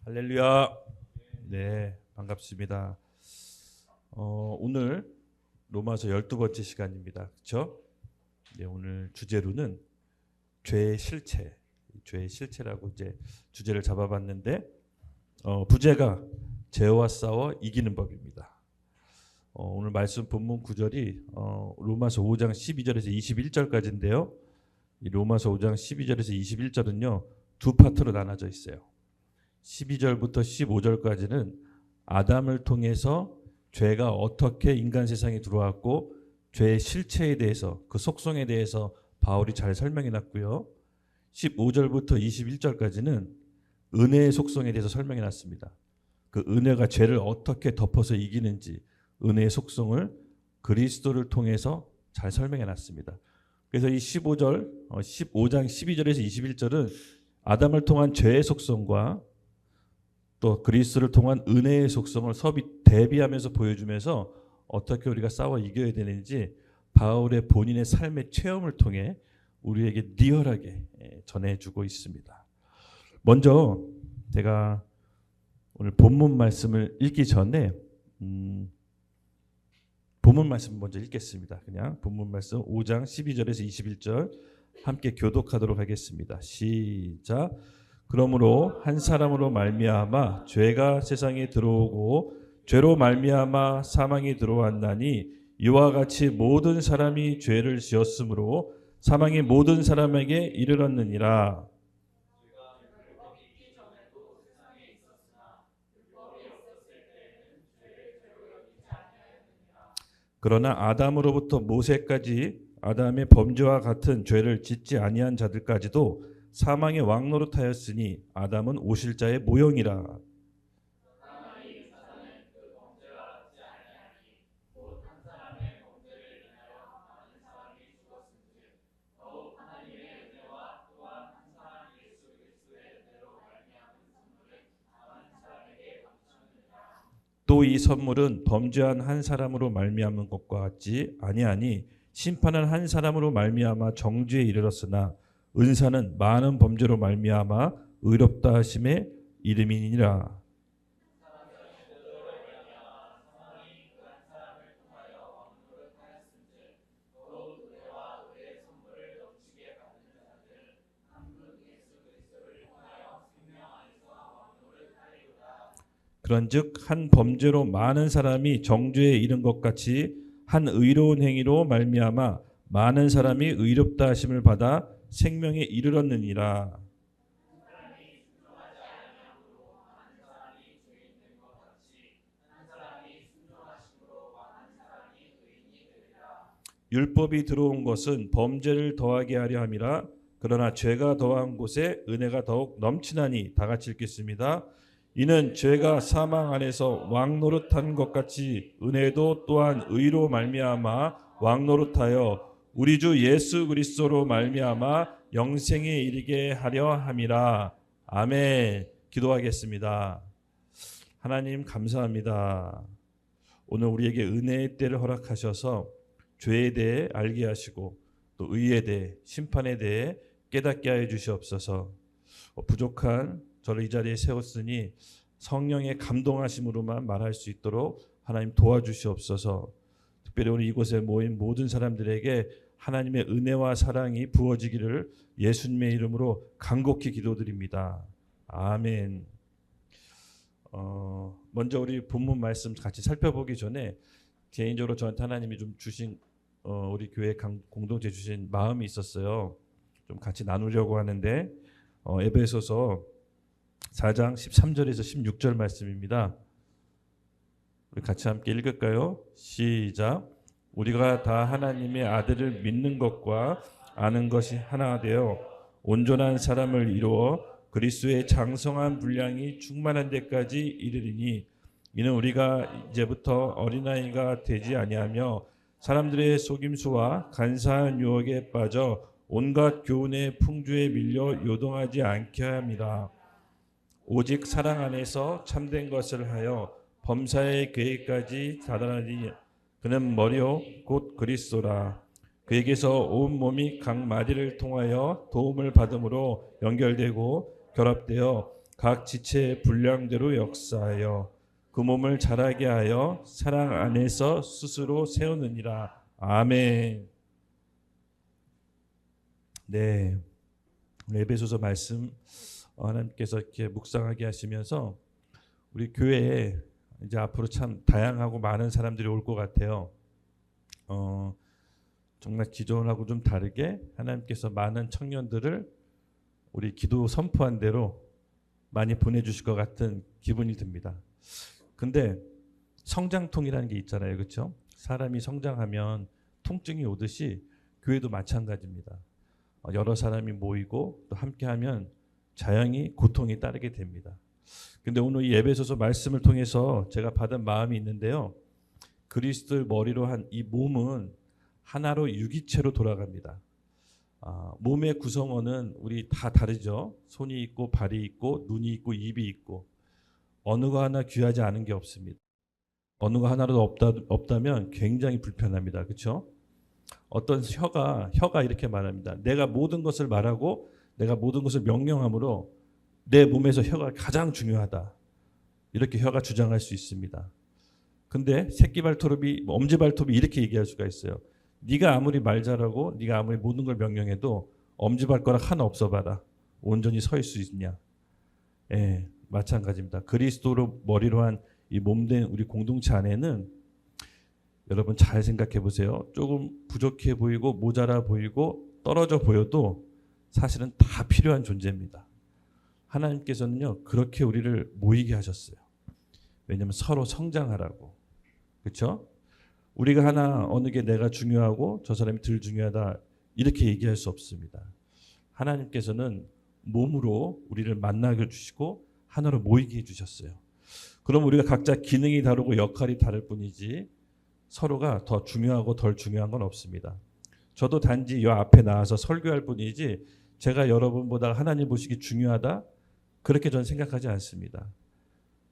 할렐루야. 네, 반갑습니다. 오늘 로마서 12번째 시간입니다. 그렇죠? 네, 오늘 주제로는 죄의 실체라고 이제 주제를 잡아봤는데 부제가 죄와 싸워 이기는 법입니다. 오늘 말씀 본문 구절이 로마서 5장 12절에서 21절까지인데요. 이 로마서 5장 12절에서 21절은요. 두 파트로 나눠져 있어요. 12절부터 15절까지는 아담을 통해서 죄가 어떻게 인간 세상에 들어왔고 죄의 실체에 대해서 그 속성에 대해서 바울이 잘 설명해 놨고요. 15절부터 21절까지는 은혜의 속성에 대해서 설명해 놨습니다. 그 은혜가 죄를 어떻게 덮어서 이기는지 은혜의 속성을 그리스도를 통해서 잘 설명해 놨습니다. 그래서 이 15장 12절에서 21절은 아담을 통한 죄의 속성과 또 그리스도를 통한 은혜의 속성을 서로 대비하면서 보여주면서 어떻게 우리가 싸워 이겨야 되는지 바울의 본인의 삶의 체험을 통해 우리에게 리얼하게 전해주고 있습니다. 먼저 제가 오늘 본문 말씀을 읽기 전에 본문 말씀 먼저 읽겠습니다. 그냥 본문 말씀 5장 12절에서 21절 함께 교독하도록 하겠습니다. 시작. 그러므로 한 사람으로 말미암아 죄가 세상에 들어오고 죄로 말미암아 사망이 들어왔나니 이와 같이 모든 사람이 죄를 지었으므로 사망이 모든 사람에게 이르렀느니라. 그러나 아담으로부터 모세까지 아담의 범죄와 같은 죄를 짓지 아니한 자들까지도 사망의 왕노릇하였으니 아담은 오실 자의 모형이라. 또 이 선물은 범죄한 한 사람으로 말미암은 것과 같지 아니하니 심판은 한 사람으로 말미암아 정죄에 이르렀으나 은사는 많은 범죄로 말미암아 의롭다 하심의 이름이니라. 그런즉 한 범죄로 많은 사람이 정죄에 이른 것 같이 한 의로운 행위로 말미암아 많은 사람이 의롭다 하심을 받아 생명에 이르렀느니라. 율법이 들어온 것은 범죄를 더하게 하려 함이라. 그러나 죄가 더한 곳에 은혜가 더욱 넘치나니 다 같이 읽겠습니다. 이는 죄가 사망 안에서 왕노릇한 것 같이 은혜도 또한 의로 말미암아 왕노릇하여 우리 주 예수 그리스도로 말미암아 영생에 이르게 하려 함이라. 아멘. 기도하겠습니다. 하나님 감사합니다. 오늘 우리에게 은혜의 때를 허락하셔서 죄에 대해 알게 하시고 또 의에 대해 심판에 대해 깨닫게 하여 주시옵소서. 부족한 저를 이 자리에 세웠으니 성령의 감동하심으로만 말할 수 있도록 하나님 도와주시옵소서. 특별히 오늘 이곳에 모인 모든 사람들에게 하나님의 은혜와 사랑이 부어지기를 예수님의 이름으로 간곡히 기도드립니다. 아멘. 먼저 우리 본문 말씀 같이 살펴보기 전에 개인적으로 저한테 하나님이 좀 주신 우리 교회 공동체 주신 마음이 있었어요. 좀 같이 나누려고 하는데 에베소서 4장 13절에서 16절 말씀입니다. 우리 같이 함께 읽을까요? 시작. 우리가 다 하나님의 아들을 믿는 것과 아는 것이 하나 되어 온전한 사람을 이루어 그리스도의 장성한 분량이 충만한 데까지 이르리니 이는 우리가 이제부터 어린아이가 되지 아니하며 사람들의 속임수와 간사한 유혹에 빠져 온갖 교훈의 풍조에 밀려 요동하지 않게 함이라. 오직 사랑 안에서 참된 것을 하여 범사의 계획까지 다다르니 그는 머리요 곧 그리스도라. 그에게서 온 몸이 각 마디를 통하여 도움을 받음으로 연결되고 결합되어 각 지체의 분량대로 역사하여 그 몸을 자라게 하여 사랑 안에서 스스로 세우느니라. 아멘. 네, 에베소서 말씀 하나님께서 이렇게 묵상하게 하시면서 우리 교회에 이제 앞으로 참 다양하고 많은 사람들이 올 것 같아요. 정말 기존하고 좀 다르게 하나님께서 많은 청년들을 우리 기도 선포한 대로 많이 보내주실 것 같은 기분이 듭니다. 근데 성장통이라는 게 있잖아요, 그렇죠? 사람이 성장하면 통증이 오듯이 교회도 마찬가지입니다. 여러 사람이 모이고 또 함께하면 자연히 고통이 따르게 됩니다. 근데 오늘 이 에베소서 말씀을 통해서 제가 받은 마음이 있는데요. 그리스도를 머리로 한 이 몸은 하나로 유기체로 돌아갑니다. 몸의 구성원은 우리 다 다르죠. 손이 있고 발이 있고 눈이 있고 입이 있고 어느 거 하나 귀하지 않은 게 없습니다. 어느 거 하나라도 없다면 굉장히 불편합니다. 그렇죠? 어떤 혀가 이렇게 말합니다. 내가 모든 것을 말하고 내가 모든 것을 명령함으로 내 몸에서 혀가 가장 중요하다. 이렇게 혀가 주장할 수 있습니다. 근데 새끼발톱이 엄지발톱이 이렇게 얘기할 수가 있어요. 네가 아무리 말 잘하고 네가 아무리 모든 걸 명령해도 엄지발가락 하나 없어봐라. 온전히 서 있을 수 있냐. 예, 마찬가지입니다. 그리스도로 머리로 한 이 몸된 우리 공동체 안에는 여러분 잘 생각해 보세요. 조금 부족해 보이고 모자라 보이고 떨어져 보여도 사실은 다 필요한 존재입니다. 하나님께서는요 그렇게 우리를 모이게 하셨어요. 왜냐하면 서로 성장하라고. 그렇죠? 우리가 하나 어느 게 내가 중요하고 저 사람이 덜 중요하다 이렇게 얘기할 수 없습니다. 하나님께서는 몸으로 우리를 만나게 주시고 하나로 모이게 해주셨어요. 그럼 우리가 각자 기능이 다르고 역할이 다를 뿐이지 서로가 더 중요하고 덜 중요한 건 없습니다. 저도 단지 이 앞에 나와서 설교할 뿐이지 제가 여러분보다 하나님 보시기 중요하다 그렇게 저는 생각하지 않습니다.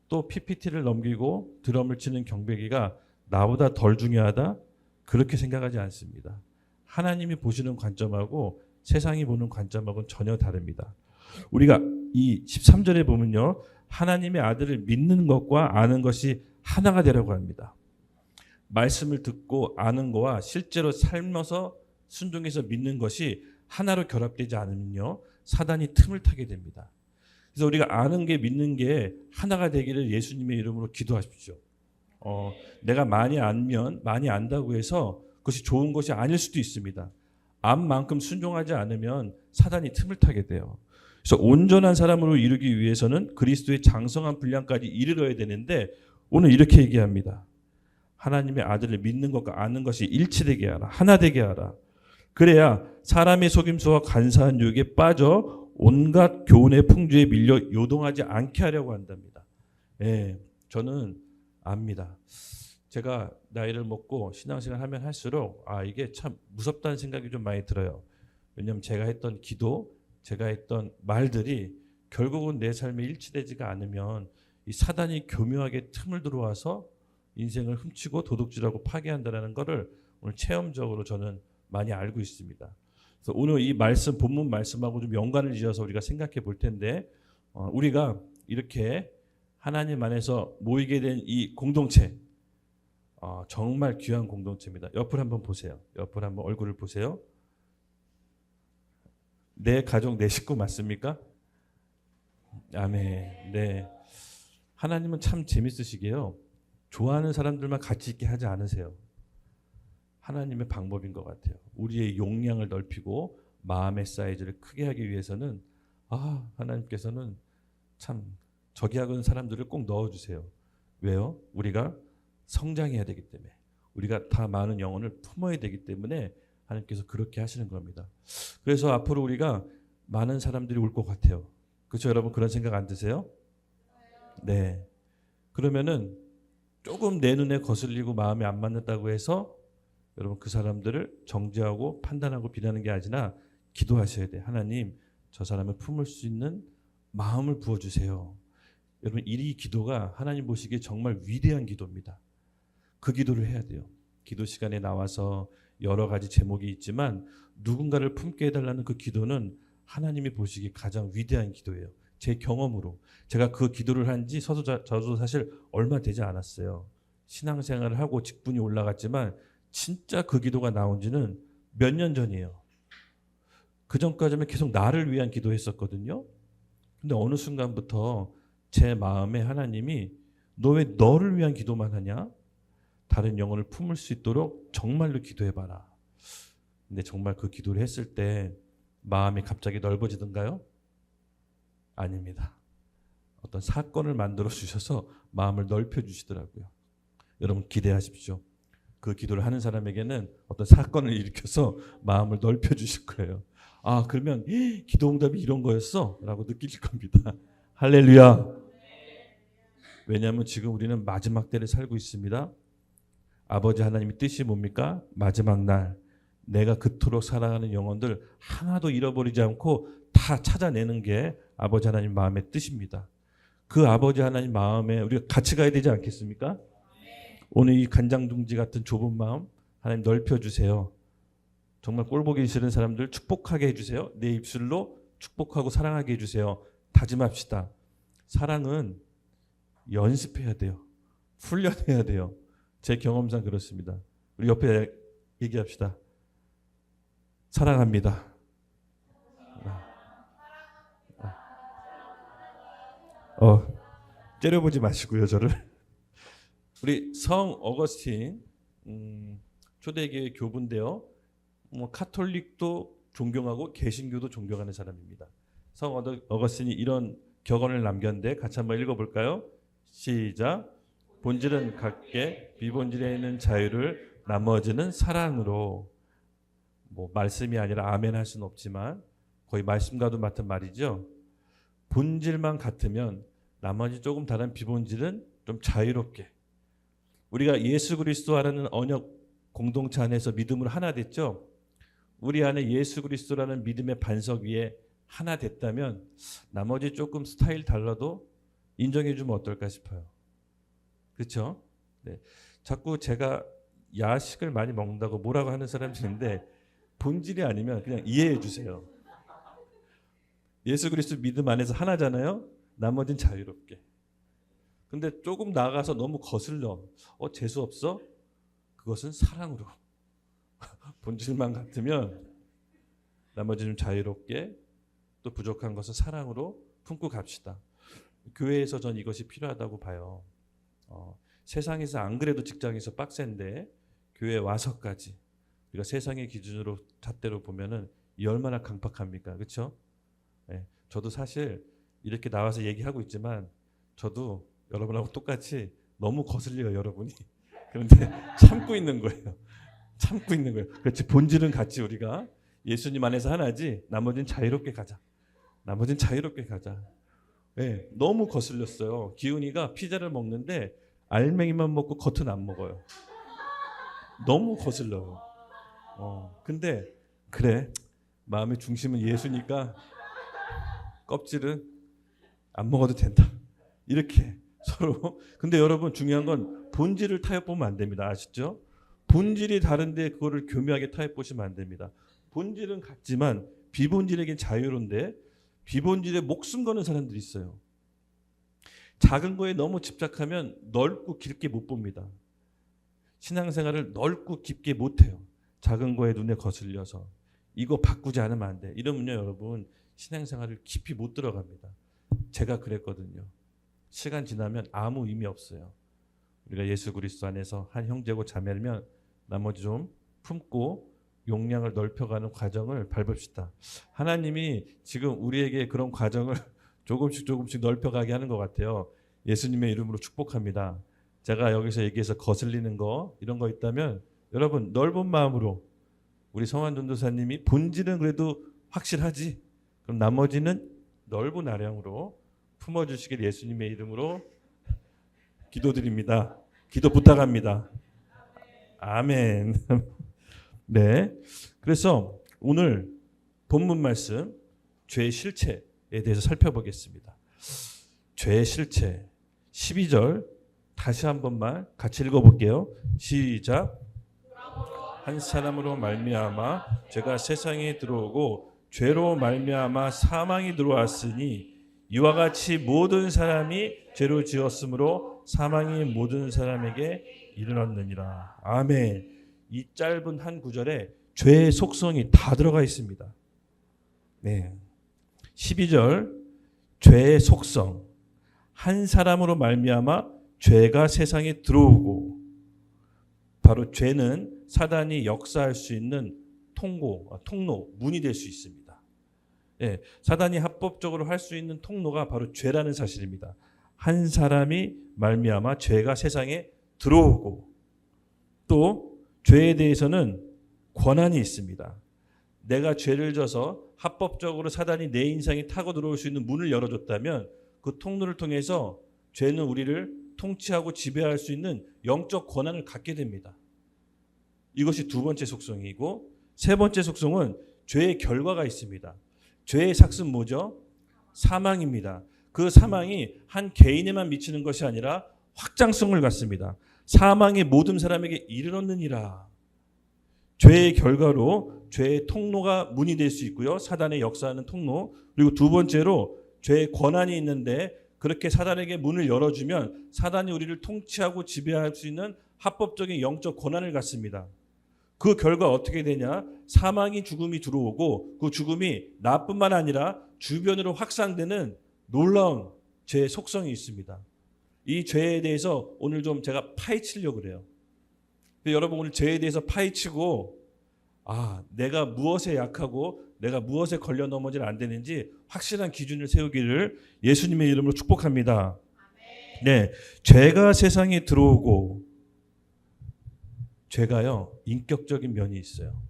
또 PPT를 넘기고 드럼을 치는 경배기가 나보다 덜 중요하다 그렇게 생각하지 않습니다. 하나님이 보시는 관점하고 세상이 보는 관점하고는 전혀 다릅니다. 우리가 이 13절에 보면요. 하나님의 아들을 믿는 것과 아는 것이 하나가 되라고 합니다. 말씀을 듣고 아는 거와 실제로 삶아서 순종해서 믿는 것이 하나로 결합되지 않으면요. 사단이 틈을 타게 됩니다. 그래서 우리가 아는 게 믿는 게 하나가 되기를 예수님의 이름으로 기도하십시오. 내가 많이 알면 많이 안다고 해서 그것이 좋은 것이 아닐 수도 있습니다. 안 만큼 순종하지 않으면 사단이 틈을 타게 돼요. 그래서 온전한 사람으로 이루기 위해서는 그리스도의 장성한 분량까지 이르러야 되는데 오늘 이렇게 얘기합니다. 하나님의 아들을 믿는 것과 아는 것이 일치되게 하라. 하나 되게 하라. 그래야 사람의 속임수와 간사한 유혹에 빠져 온갖 교훈의 풍조에 밀려 요동하지 않게 하려고 한답니다. 예, 저는 압니다. 제가 나이를 먹고 신앙생활 하면 할수록 이게 참 무섭다는 생각이 좀 많이 들어요. 왜냐하면 제가 했던 기도, 제가 했던 말들이 결국은 내 삶에 일치되지가 않으면 이 사단이 교묘하게 틈을 들어와서 인생을 훔치고 도둑질하고 파괴한다는 것을 오늘 체험적으로 저는 많이 알고 있습니다. 그래서 오늘 이 말씀, 본문 말씀하고 좀 연관을 지어서 우리가 생각해 볼 텐데 우리가 이렇게 하나님 안에서 모이게 된 이 공동체 정말 귀한 공동체입니다. 옆을 한번 보세요. 옆을 한번 얼굴을 보세요. 내 가족, 내 식구 맞습니까? 아멘. 네. 하나님은 참 재밌으시게요. 좋아하는 사람들만 같이 있게 하지 않으세요. 하나님의 방법인 것 같아요. 우리의 용량을 넓히고 마음의 사이즈를 크게 하기 위해서는 하나님께서는 참 저기하는 사람들을 꼭 넣어주세요. 왜요? 우리가 성장해야 되기 때문에 우리가 다 많은 영혼을 품어야 되기 때문에 하나님께서 그렇게 하시는 겁니다. 그래서 앞으로 우리가 많은 사람들이 올 것 같아요. 그렇죠 여러분? 그런 생각 안 드세요? 네. 그러면은 조금 내 눈에 거슬리고 마음에 안 맞는다고 해서 여러분 그 사람들을 정죄하고 판단하고 비난하는 게 아니라 기도하셔야 돼요. 하나님 저 사람을 품을 수 있는 마음을 부어주세요. 여러분 이 기도가 하나님 보시기에 정말 위대한 기도입니다. 그 기도를 해야 돼요. 기도 시간에 나와서 여러 가지 제목이 있지만 누군가를 품게 해달라는 그 기도는 하나님이 보시기에 가장 위대한 기도예요. 제 경험으로 제가 그 기도를 한지 저도 사실 얼마 되지 않았어요. 신앙생활을 하고 직분이 올라갔지만 진짜 그 기도가 나온 지는 몇 년 전이에요. 그 전까지는 계속 나를 위한 기도했었거든요. 근데 어느 순간부터 제 마음에 하나님이 너 왜 너를 위한 기도만 하냐? 다른 영혼을 품을 수 있도록 정말로 기도해봐라. 근데 정말 그 기도를 했을 때 마음이 갑자기 넓어지던가요? 아닙니다. 어떤 사건을 만들어 주셔서 마음을 넓혀 주시더라고요. 여러분 기대하십시오. 그 기도를 하는 사람에게는 어떤 사건을 일으켜서 마음을 넓혀 주실 거예요. 아, 그러면 기도 응답이 이런 거였어? 라고 느끼실 겁니다. 할렐루야. 왜냐하면 지금 우리는 마지막 때를 살고 있습니다. 아버지 하나님의 뜻이 뭡니까? 마지막 날 내가 그토록 사랑하는 영혼들 하나도 잃어버리지 않고 다 찾아내는 게 아버지 하나님 마음의 뜻입니다. 그 아버지 하나님 마음에 우리가 같이 가야 되지 않겠습니까? 오늘 이 간장둥지 같은 좁은 마음 하나님 넓혀주세요. 정말 꼴보기 싫은 사람들 축복하게 해주세요. 내 입술로 축복하고 사랑하게 해주세요. 다짐합시다. 사랑은 연습해야 돼요. 훈련해야 돼요. 제 경험상 그렇습니다. 우리 옆에 얘기합시다. 사랑합니다. 째려보지 마시고요, 저를. 우리 성 어거스틴 초대교회 교부인데요. 카톨릭도 존경하고 개신교도 존경하는 사람입니다. 성 어거스틴이 이런 격언을 남겼는데 같이 한번 읽어볼까요? 시작. 본질은 같게 비본질에 있는 자유를 나머지는 사랑으로. 말씀이 아니라 아멘 할 수는 없지만 거의 말씀과도 같은 말이죠. 본질만 같으면 나머지 조금 다른 비본질은 좀 자유롭게. 우리가 예수 그리스도라는 언약 공동체 안에서 믿음으로 하나 됐죠. 우리 안에 예수 그리스도라는 믿음의 반석 위에 하나 됐다면 나머지 조금 스타일 달라도 인정해 주면 어떨까 싶어요. 그렇죠? 네. 자꾸 제가 야식을 많이 먹는다고 뭐라고 하는 사람이 있는데 본질이 아니면 그냥 이해해 주세요. 예수 그리스도 믿음 안에서 하나잖아요. 나머지는 자유롭게. 근데 조금 나가서 너무 거슬러. 재수 없어? 그것은 사랑으로. 본질만 같으면 나머지는 자유롭게 또 부족한 것은 사랑으로 품고 갑시다. 교회에서 전 이것이 필요하다고 봐요. 세상에서 안 그래도 직장에서 빡센데 교회에 와서까지 우리가 세상의 기준으로 잣대로 보면은 이 얼마나 강팍합니까? 그렇죠? 네, 저도 사실 이렇게 나와서 얘기하고 있지만 저도 여러분하고 똑같이 너무 거슬려요, 여러분이. 그런데 참고 있는 거예요. 참고 있는 거예요. 그렇지, 본질은 같이 우리가 예수님 안에서 하나지 나머지는 자유롭게 가자. 나머지는 자유롭게 가자. 네, 너무 거슬렸어요. 기훈이가 피자를 먹는데 알맹이만 먹고 겉은 안 먹어요. 너무 거슬려요. 근데 그래, 마음의 중심은 예수니까 껍질은 안 먹어도 된다. 이렇게 서로. 근데 여러분 중요한 건 본질을 타협 보면 안 됩니다. 아시죠? 본질이 다른데 그거를 교묘하게 타협 보시면 안 됩니다. 본질은 같지만 비본질에겐 자유로운데 비본질에 목숨 거는 사람들이 있어요. 작은 거에 너무 집착하면 넓고 깊게 못 봅니다. 신앙생활을 넓고 깊게 못 해요. 작은 거에 눈에 거슬려서 이거 바꾸지 않으면 안 돼. 이러면요, 여러분 신앙생활을 깊이 못 들어갑니다. 제가 그랬거든요. 시간 지나면 아무 의미 없어요. 우리가 예수 그리스도 안에서 한 형제고 자매면 나머지 좀 품고 용량을 넓혀가는 과정을 밟읍시다. 하나님이 지금 우리에게 그런 과정을 조금씩 넓혀가게 하는 것 같아요. 예수님의 이름으로 축복합니다. 제가 여기서 얘기해서 거슬리는 거 이런 거 있다면 여러분 넓은 마음으로 우리 성환 전도사님이 본질은 그래도 확실하지. 그럼 나머지는 넓은 아량으로 품어주시길 예수님의 이름으로 기도드립니다. 기도 부탁합니다. 아멘. 네. 그래서 오늘 본문 말씀 죄의 실체에 대해서 살펴보겠습니다. 죄의 실체 12절 다시 한 번만 같이 읽어볼게요. 시작. 한 사람으로 말미암아 죄가 세상에 들어오고 죄로 말미암아 사망이 들어왔으니 이와 같이 모든 사람이 죄로 지었으므로 사망이 모든 사람에게 이르렀느니라. 아멘. 이 짧은 한 구절에 죄의 속성이 다 들어가 있습니다. 네. 12절 죄의 속성. 한 사람으로 말미암아 죄가 세상에 들어오고, 바로 죄는 사단이 역사할 수 있는 통로, 문이 될 수 있습니다. 예, 사단이 합법적으로 할 수 있는 통로가 바로 죄라는 사실입니다. 한 사람이 말미암아 죄가 세상에 들어오고, 또 죄에 대해서는 권한이 있습니다. 내가 죄를 져서 합법적으로 사단이 내 인생에 타고 들어올 수 있는 문을 열어줬다면 그 통로를 통해서 죄는 우리를 통치하고 지배할 수 있는 영적 권한을 갖게 됩니다. 이것이 두 번째 속성이고, 세 번째 속성은 죄의 결과가 있습니다. 죄의 삭은 뭐죠? 사망입니다. 그 사망이 한 개인에만 미치는 것이 아니라 확장성을 갖습니다. 사망이 모든 사람에게 이르렀느니라. 죄의 결과로 죄의 통로가 문이 될 수 있고요. 사단의 역사하는 통로. 그리고 두 번째로 죄의 권한이 있는데, 그렇게 사단에게 문을 열어주면 사단이 우리를 통치하고 지배할 수 있는 합법적인 영적 권한을 갖습니다. 그 결과 어떻게 되냐? 사망이 죽음이 들어오고, 그 죽음이 나뿐만 아니라 주변으로 확산되는 놀라운 죄의 속성이 있습니다. 이 죄에 대해서 오늘 좀 제가 파헤치려고 그래요. 여러분, 오늘 죄에 대해서 파헤치고, 내가 무엇에 약하고 내가 무엇에 걸려 넘어지면 안 되는지 확실한 기준을 세우기를 예수님의 이름으로 축복합니다. 네, 죄가 세상에 들어오고, 죄가요 인격적인 면이 있어요.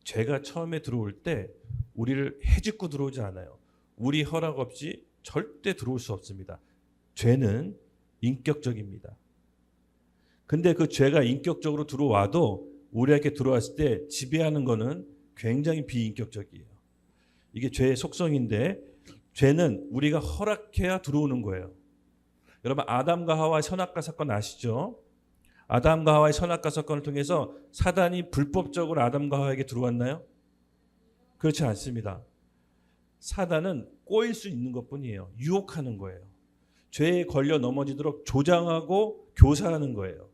죄가 처음에 들어올 때 우리를 해집고 들어오지 않아요. 우리 허락 없이 절대 들어올 수 없습니다. 죄는 인격적입니다. 근데 그 죄가 인격적으로 들어와도 우리에게 들어왔을 때 지배하는 것은 굉장히 비인격적이에요. 이게 죄의 속성인데, 죄는 우리가 허락해야 들어오는 거예요. 여러분, 아담과 하와의 선악과 사건 아시죠? 아담과 하와의 선악과 사건을 통해서 사단이 불법적으로 아담과 하와에게 들어왔나요? 그렇지 않습니다. 사단은 꼬일 수 있는 것뿐이에요. 유혹하는 거예요. 죄에 걸려 넘어지도록 조장하고 교사하는 거예요.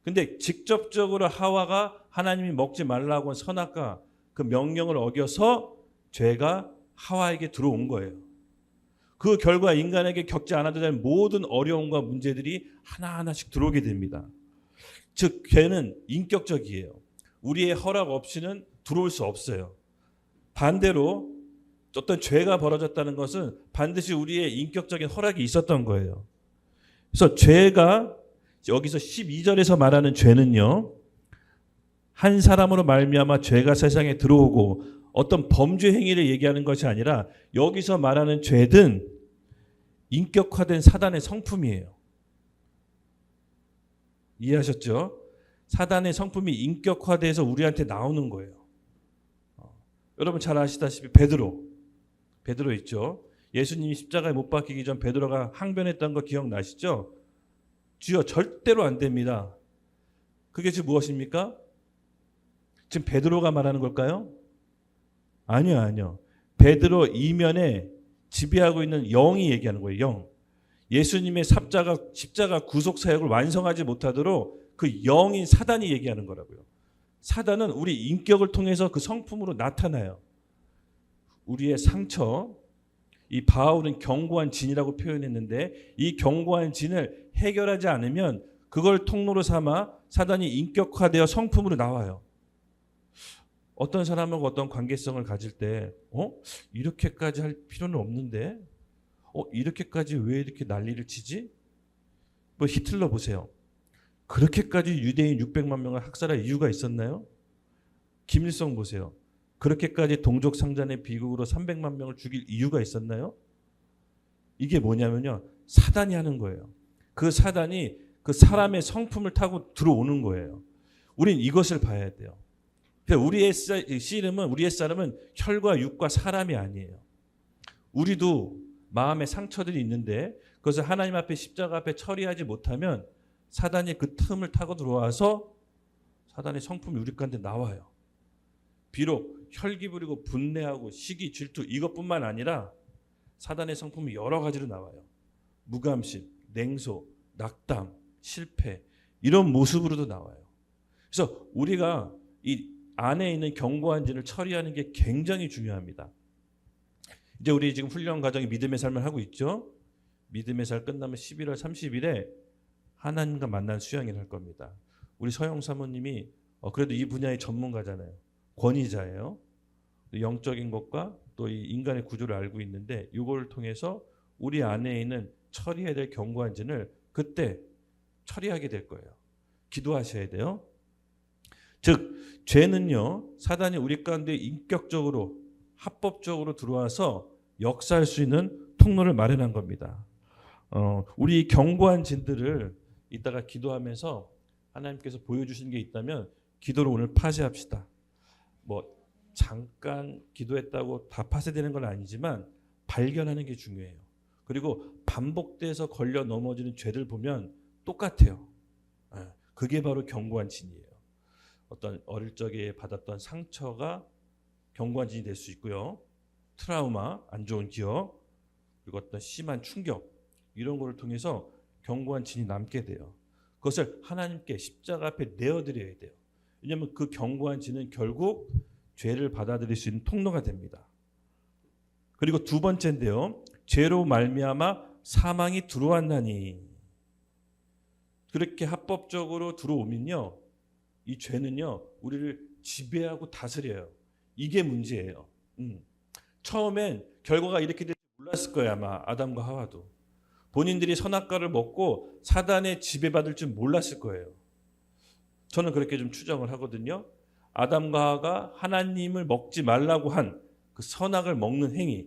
근데 직접적으로 하와가 하나님이 먹지 말라고 한 선악과 그 명령을 어겨서 죄가 하와에게 들어온 거예요. 그 결과 인간에게 겪지 않아도 될 모든 어려움과 문제들이 하나하나씩 들어오게 됩니다. 즉, 죄는 인격적이에요. 우리의 허락 없이는 들어올 수 없어요. 반대로 어떤 죄가 벌어졌다는 것은 반드시 우리의 인격적인 허락이 있었던 거예요. 그래서 죄가, 여기서 12절에서 말하는 죄는요, 한 사람으로 말미암아 죄가 세상에 들어오고, 어떤 범죄 행위를 얘기하는 것이 아니라 여기서 말하는 죄는 인격화된 사단의 성품이에요. 이해하셨죠? 사단의 성품이 인격화돼서 우리한테 나오는 거예요. 여러분 잘 아시다시피 베드로 있죠? 예수님이 십자가에 못 박히기 전 베드로가 항변했던 거 기억나시죠? 주여, 절대로 안 됩니다. 그게 지금 무엇입니까? 지금 베드로가 말하는 걸까요? 아니요. 베드로 이면에 지배하고 있는 영이 얘기하는 거예요. 영. 예수님의 십자가 구속 사역을 완성하지 못하도록 그 영인 사단이 얘기하는 거라고요. 사단은 우리 인격을 통해서 그 성품으로 나타나요. 우리의 상처, 이 바울은 견고한 진이라고 표현했는데, 이 견고한 진을 해결하지 않으면 그걸 통로로 삼아 사단이 인격화되어 성품으로 나와요. 어떤 사람하고 어떤 관계성을 가질 때 이렇게까지 할 필요는 없는데 이렇게까지 왜 이렇게 난리를 치지? 뭐 히틀러 보세요. 그렇게까지 유대인 600만 명을 학살할 이유가 있었나요? 김일성 보세요. 그렇게까지 동족 상잔의 비극으로 300만 명을 죽일 이유가 있었나요? 이게 뭐냐면요, 사단이 하는 거예요. 그 사단이 그 사람의 성품을 타고 들어오는 거예요. 우린 이것을 봐야 돼요. 우리의 사람은 혈과 육과 사람이 아니에요. 우리도 마음의 상처들이 있는데 그것을 하나님 앞에, 십자가 앞에 처리하지 못하면 사단이 그 틈을 타고 들어와서 사단의 성품이 우리 가운데 나와요. 비록 혈기 부리고 분내하고 시기 질투 이것뿐만 아니라 사단의 성품이 여러 가지로 나와요. 무감심, 냉소, 낙담, 실패 이런 모습으로도 나와요. 그래서 우리가 이 안에 있는 견고한 진을 처리하는 게 굉장히 중요합니다. 이제 우리 지금 훈련 과정이 믿음의 삶을 하고 있죠. 믿음의 살 끝나면 11월 30일에 하나님과 만난 수양회를 할 겁니다. 우리 서영 사모님이 그래도 이 분야의 전문가잖아요. 권위자예요. 영적인 것과 또 이 인간의 구조를 알고 있는데 이걸 통해서 우리 안에 있는 처리해야 될 견고한 진을 그때 처리하게 될 거예요. 기도하셔야 돼요. 즉 죄는요 사단이 우리 가운데 인격적으로 합법적으로 들어와서 역사할 수 있는 통로를 마련한 겁니다. 우리 견고한 진들을 이따가 기도하면서 하나님께서 보여주신 게 있다면 기도로 오늘 파쇄합시다. 뭐 잠깐 기도했다고 다 파쇄되는 건 아니지만 발견하는 게 중요해요. 그리고 반복돼서 걸려 넘어지는 죄를 보면 똑같아요. 그게 바로 견고한 진이에요. 어떤 어릴 적에 받았던 상처가 견고한 진이 될 수 있고요. 트라우마, 안 좋은 기억, 그리고 어떤 심한 충격 이런 거를 통해서 견고한 진이 남게 돼요. 그것을 하나님께 십자가 앞에 내어드려야 돼요. 왜냐하면 그 견고한 진은 결국 죄를 받아들일 수 있는 통로가 됩니다. 그리고 두 번째인데요. 죄로 말미암아 사망이 들어왔나니 그렇게 합법적으로 들어오면요. 이 죄는요. 우리를 지배하고 다스려요. 이게 문제예요. 처음엔 결과가 이렇게 될지 몰랐을 거예요. 아마 아담과 하와도. 본인들이 선악과를 먹고 사단의 지배받을 줄 몰랐을 거예요. 저는 그렇게 좀 추정을 하거든요. 아담과 하와가 하나님을 먹지 말라고 한 그 선악을 먹는 행위,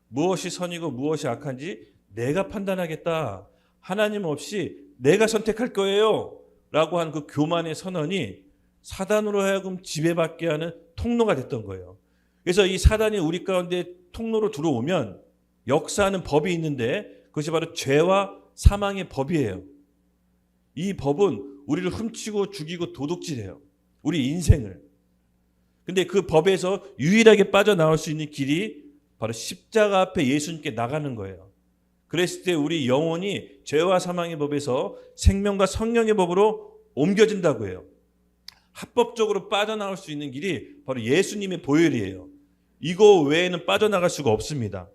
무엇이 선이고 무엇이 악한지 내가 판단하겠다. 하나님 없이 내가 선택할 거예요. 라고 한 그 교만의 선언이 사단으로 하여금 지배받게 하는 통로가 됐던 거예요. 그래서 이 사단이 우리 가운데 통로로 들어오면 역사하는 법이 있는데 그것이 바로 죄와 사망의 법이에요. 이 법은 우리를 훔치고 죽이고 도둑질해요. 우리 인생을. 근데 그 법에서 유일하게 빠져나올 수 있는 길이 바로 십자가 앞에 예수님께 나가는 거예요. 그랬을 때 우리 영혼이 죄와 사망의 법에서 생명과 성령의 법으로 옮겨진다고 해요. 합법적으로 빠져나올 수 있는 길이 바로 예수님의 보혈이에요. 이거 외에는 빠져나갈 수가 없습니다.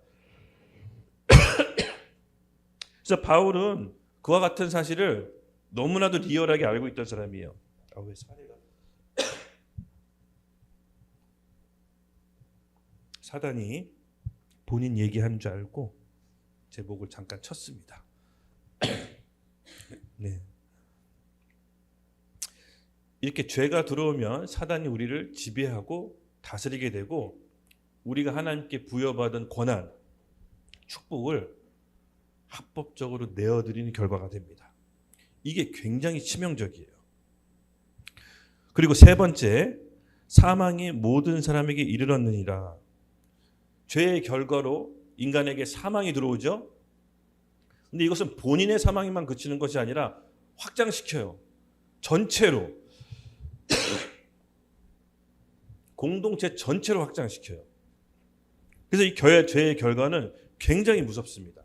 그래서 바울은 그와 같은 사실을 너무나도 리얼하게 알고 있던 사람이에요. 왜 사례가? 사단이 본인 얘기하는 줄 알고 제 목을 잠깐 쳤습니다. 네. 이렇게 죄가 들어오면 사단이 우리를 지배하고 다스리게 되고 우리가 하나님께 부여받은 권한, 축복을 합법적으로 내어드리는 결과가 됩니다. 이게 굉장히 치명적이에요. 그리고 세 번째, 사망이 모든 사람에게 이르렀느니라. 죄의 결과로 인간에게 사망이 들어오죠. 근데 이것은 본인의 사망에만 그치는 것이 아니라 확장시켜요. 전체로. 공동체 전체로 확장시켜요. 그래서 이 죄의 결과는 굉장히 무섭습니다.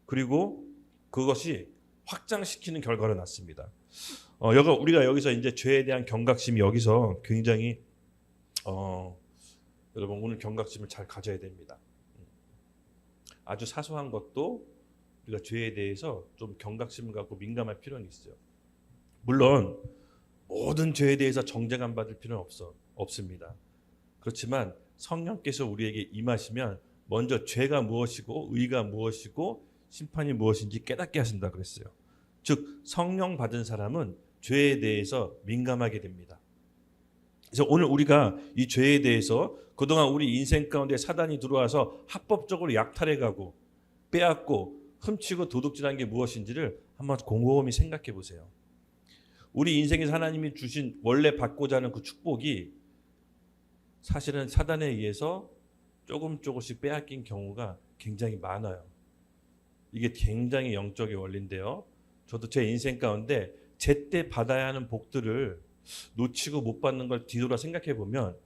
그리고 그것이 확장시키는 결과로 났습니다. 우리가 여기서 이제 죄에 대한 경각심이 여기서 굉장히 여러분 오늘 경각심을 잘 가져야 됩니다. 아주 사소한 것도 우리가 죄에 대해서 좀 경각심을 갖고 민감할 필요는 있어요. 물론 모든 죄에 대해서 정죄감 받을 필요는 없습니다. 그렇지만 성령께서 우리에게 임하시면 먼저 죄가 무엇이고 의가 무엇이고 심판이 무엇인지 깨닫게 하신다 그랬어요. 즉 성령 받은 사람은 죄에 대해서 민감하게 됩니다. 그래서 오늘 우리가 이 죄에 대해서 그동안 우리 인생 가운데 사단이 들어와서 합법적으로 약탈해가고 빼앗고 훔치고 도둑질한 게 무엇인지를 한번 곰곰이 생각해 보세요. 우리 인생에서 하나님이 주신 원래 받고자 하는 그 축복이 사실은 사단에 의해서 조금씩 빼앗긴 경우가 굉장히 많아요. 이게 굉장히 영적인 원리인데요. 저도 제 인생 가운데 제때 받아야 하는 복들을 놓치고 못 받는 걸 뒤돌아 생각해 보면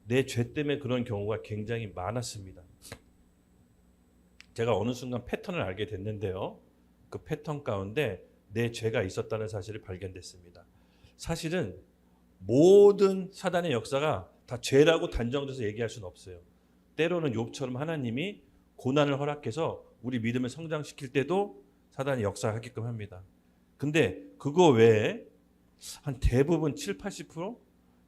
내 죄 때문에 그런 경우가 굉장히 많았습니다. 제가 어느 순간 패턴을 알게 됐는데요. 그 패턴 가운데 내 죄가 있었다는 사실을 발견됐습니다. 사실은 모든 사단의 역사가 다 죄라고 단정돼서 얘기할 수는 없어요. 때로는 욥처럼 하나님이 고난을 허락해서 우리 믿음을 성장시킬 때도 사단이 역사하게끔 합니다. 근데 그거 외에 한 대부분 7, 80%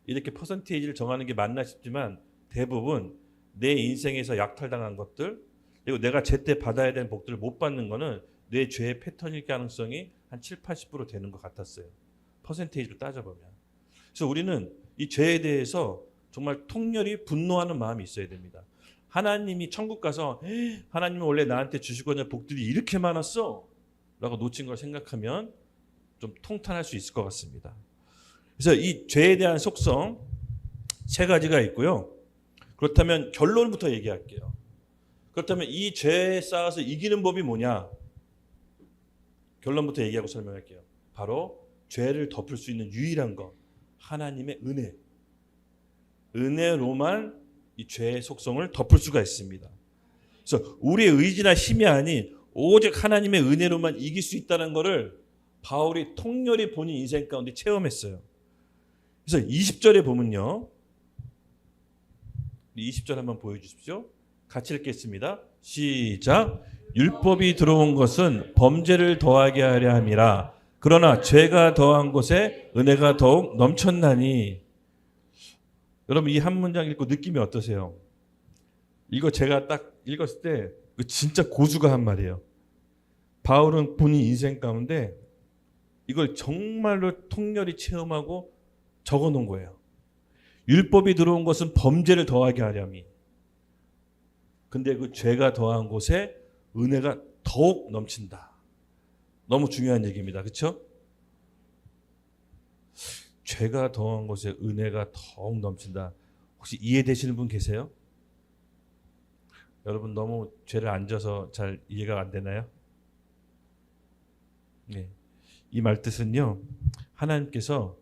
이렇게 퍼센테이지를 정하는 게 맞나 싶지만 대부분 내 인생에서 약탈당한 것들 그리고 내가 제때 받아야 되는 복들을 못 받는 거는 내 죄의 패턴일 가능성이 한 7, 80% 되는 것 같았어요. 퍼센테이지로 따져보면. 그래서 우리는 이 죄에 대해서 정말 통렬히 분노하는 마음이 있어야 됩니다. 하나님이 천국 가서 하나님은 원래 나한테 주시고자 복들이 이렇게 많았어 라고 놓친 걸 생각하면 좀 통탄할 수 있을 것 같습니다. 그래서 이 죄에 대한 속성 세 가지가 있고요. 그렇다면 결론부터 얘기할게요. 그렇다면 이 죄에 쌓아서 이기는 법이 뭐냐? 결론부터 얘기하고 설명할게요. 바로 죄를 덮을 수 있는 유일한 것, 하나님의 은혜. 은혜로만 이 죄의 속성을 덮을 수가 있습니다. 그래서 우리의 의지나 힘이 아닌 오직 하나님의 은혜로만 이길 수 있다는 것을 바울이 통렬히 본인 인생 가운데 체험했어요. 그래서 20절에 보면요. 20절 한번 보여주십시오. 같이 읽겠습니다. 시작. 율법이 들어온 것은 범죄를 더하게 하려 함이라. 그러나 죄가 더한 곳에 은혜가 더욱 넘쳤나니. 여러분 이 한 문장 읽고 느낌이 어떠세요? 이거 제가 딱 읽었을 때 진짜 고수가 한 말이에요. 바울은 본인 인생 가운데 이걸 정말로 통렬히 체험하고 적어놓은 거예요. 율법이 들어온 것은 범죄를 더하게 하려니. 근데 그 죄가 더한 곳에 은혜가 더욱 넘친다. 너무 중요한 얘기입니다. 그렇죠? 죄가 더한 곳에 은혜가 더욱 넘친다. 혹시 이해되시는 분 계세요? 여러분 너무 죄를 안 져서 잘 이해가 안 되나요? 네. 이 말 뜻은요. 하나님께서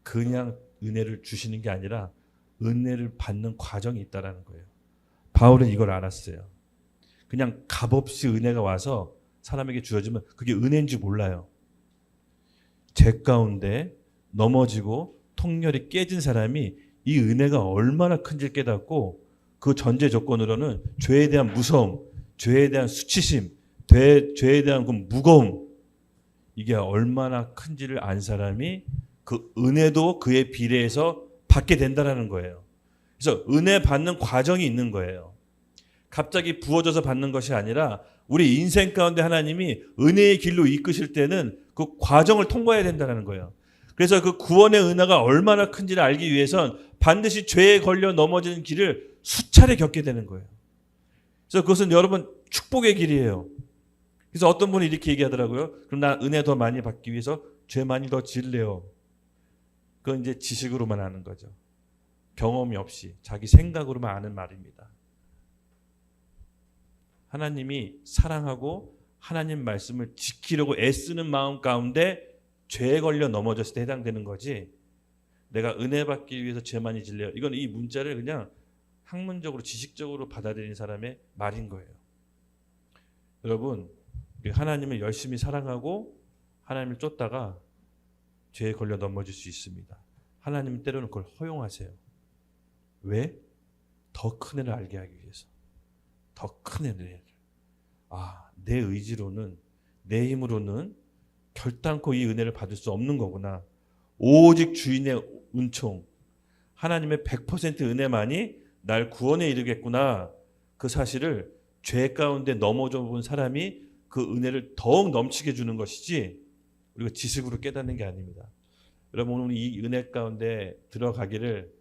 그냥 은혜를 주시는 게 아니라 은혜를 받는 과정이 있다라는 거예요. 바울은 이걸 알았어요. 그냥 값없이 은혜가 와서 사람에게 주어지면 그게 은혜인지 몰라요. 죄 가운데 넘어지고 통렬히 깨진 사람이 이 은혜가 얼마나 큰지 깨닫고 그 전제 조건으로는 죄에 대한 무서움, 죄에 대한 수치심, 죄에 대한 그 무거움 이게 얼마나 큰지를 안 사람이 그 은혜도 그에 비례해서 받게 된다는 거예요. 그래서 은혜 받는 과정이 있는 거예요. 갑자기 부어져서 받는 것이 아니라 우리 인생 가운데 하나님이 은혜의 길로 이끄실 때는 그 과정을 통과해야 된다는 거예요. 그래서 그 구원의 은혜가 얼마나 큰지를 알기 위해선 반드시 죄에 걸려 넘어지는 길을 수차례 겪게 되는 거예요. 그래서 그것은 여러분 축복의 길이에요. 그래서 어떤 분이 이렇게 얘기하더라고요. 그럼 나 은혜 더 많이 받기 위해서 죄 많이 더 질래요. 그건 이제 지식으로만 아는 거죠. 경험이 없이 자기 생각으로만 아는 말입니다. 하나님이 사랑하고 하나님 말씀을 지키려고 애쓰는 마음 가운데 죄에 걸려 넘어졌을 때 해당되는 거지. 내가 은혜 받기 위해서 죄 많이 질래요. 이건 이 문자를 그냥 학문적으로 지식적으로 받아들이는 사람의 말인 거예요. 여러분 하나님을 열심히 사랑하고 하나님을 쫓다가 죄에 걸려 넘어질 수 있습니다. 하나님은 때로는 그걸 허용하세요. 왜? 더 큰 애를 알게 하기 위해서. 더 큰 애를. 내 의지로는 내 힘으로는 결단코 이 은혜를 받을 수 없는 거구나. 오직 주인의 은총 하나님의 100% 은혜만이 날 구원에 이르겠구나. 그 사실을 죄 가운데 넘어져 본 사람이 그 은혜를 더욱 넘치게 주는 것이지 우리가 지식으로 깨닫는 게 아닙니다. 여러분 오늘 이 은혜 가운데 들어가기를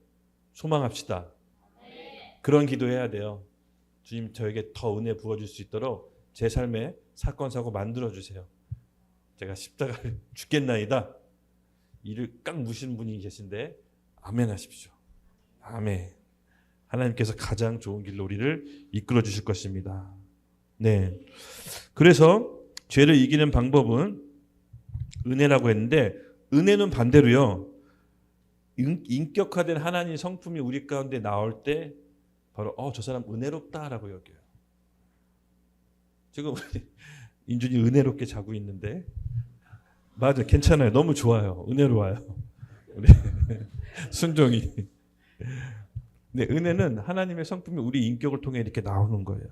소망합시다. 그런 기도해야 돼요. 주님 저에게 더 은혜 부어줄 수 있도록 제 삶에 사건 사고 만들어주세요. 제가 십자가를 죽겠나이다. 이를 깍 무시는 분이 계신데 아멘 하십시오. 아멘. 하나님께서 가장 좋은 길로 우리를 이끌어 주실 것입니다. 네. 그래서 죄를 이기는 방법은 은혜라고 했는데 은혜는 반대로요. 인격화된 하나님 성품이 우리 가운데 나올 때 바로 저 사람 은혜롭다라고 여겨요. 지금 우리 인준이 은혜롭게 자고 있는데 맞아 괜찮아요. 너무 좋아요. 은혜로워요. 우리 순종이. 근데 은혜는 하나님의 성품이 우리 인격을 통해 이렇게 나오는 거예요.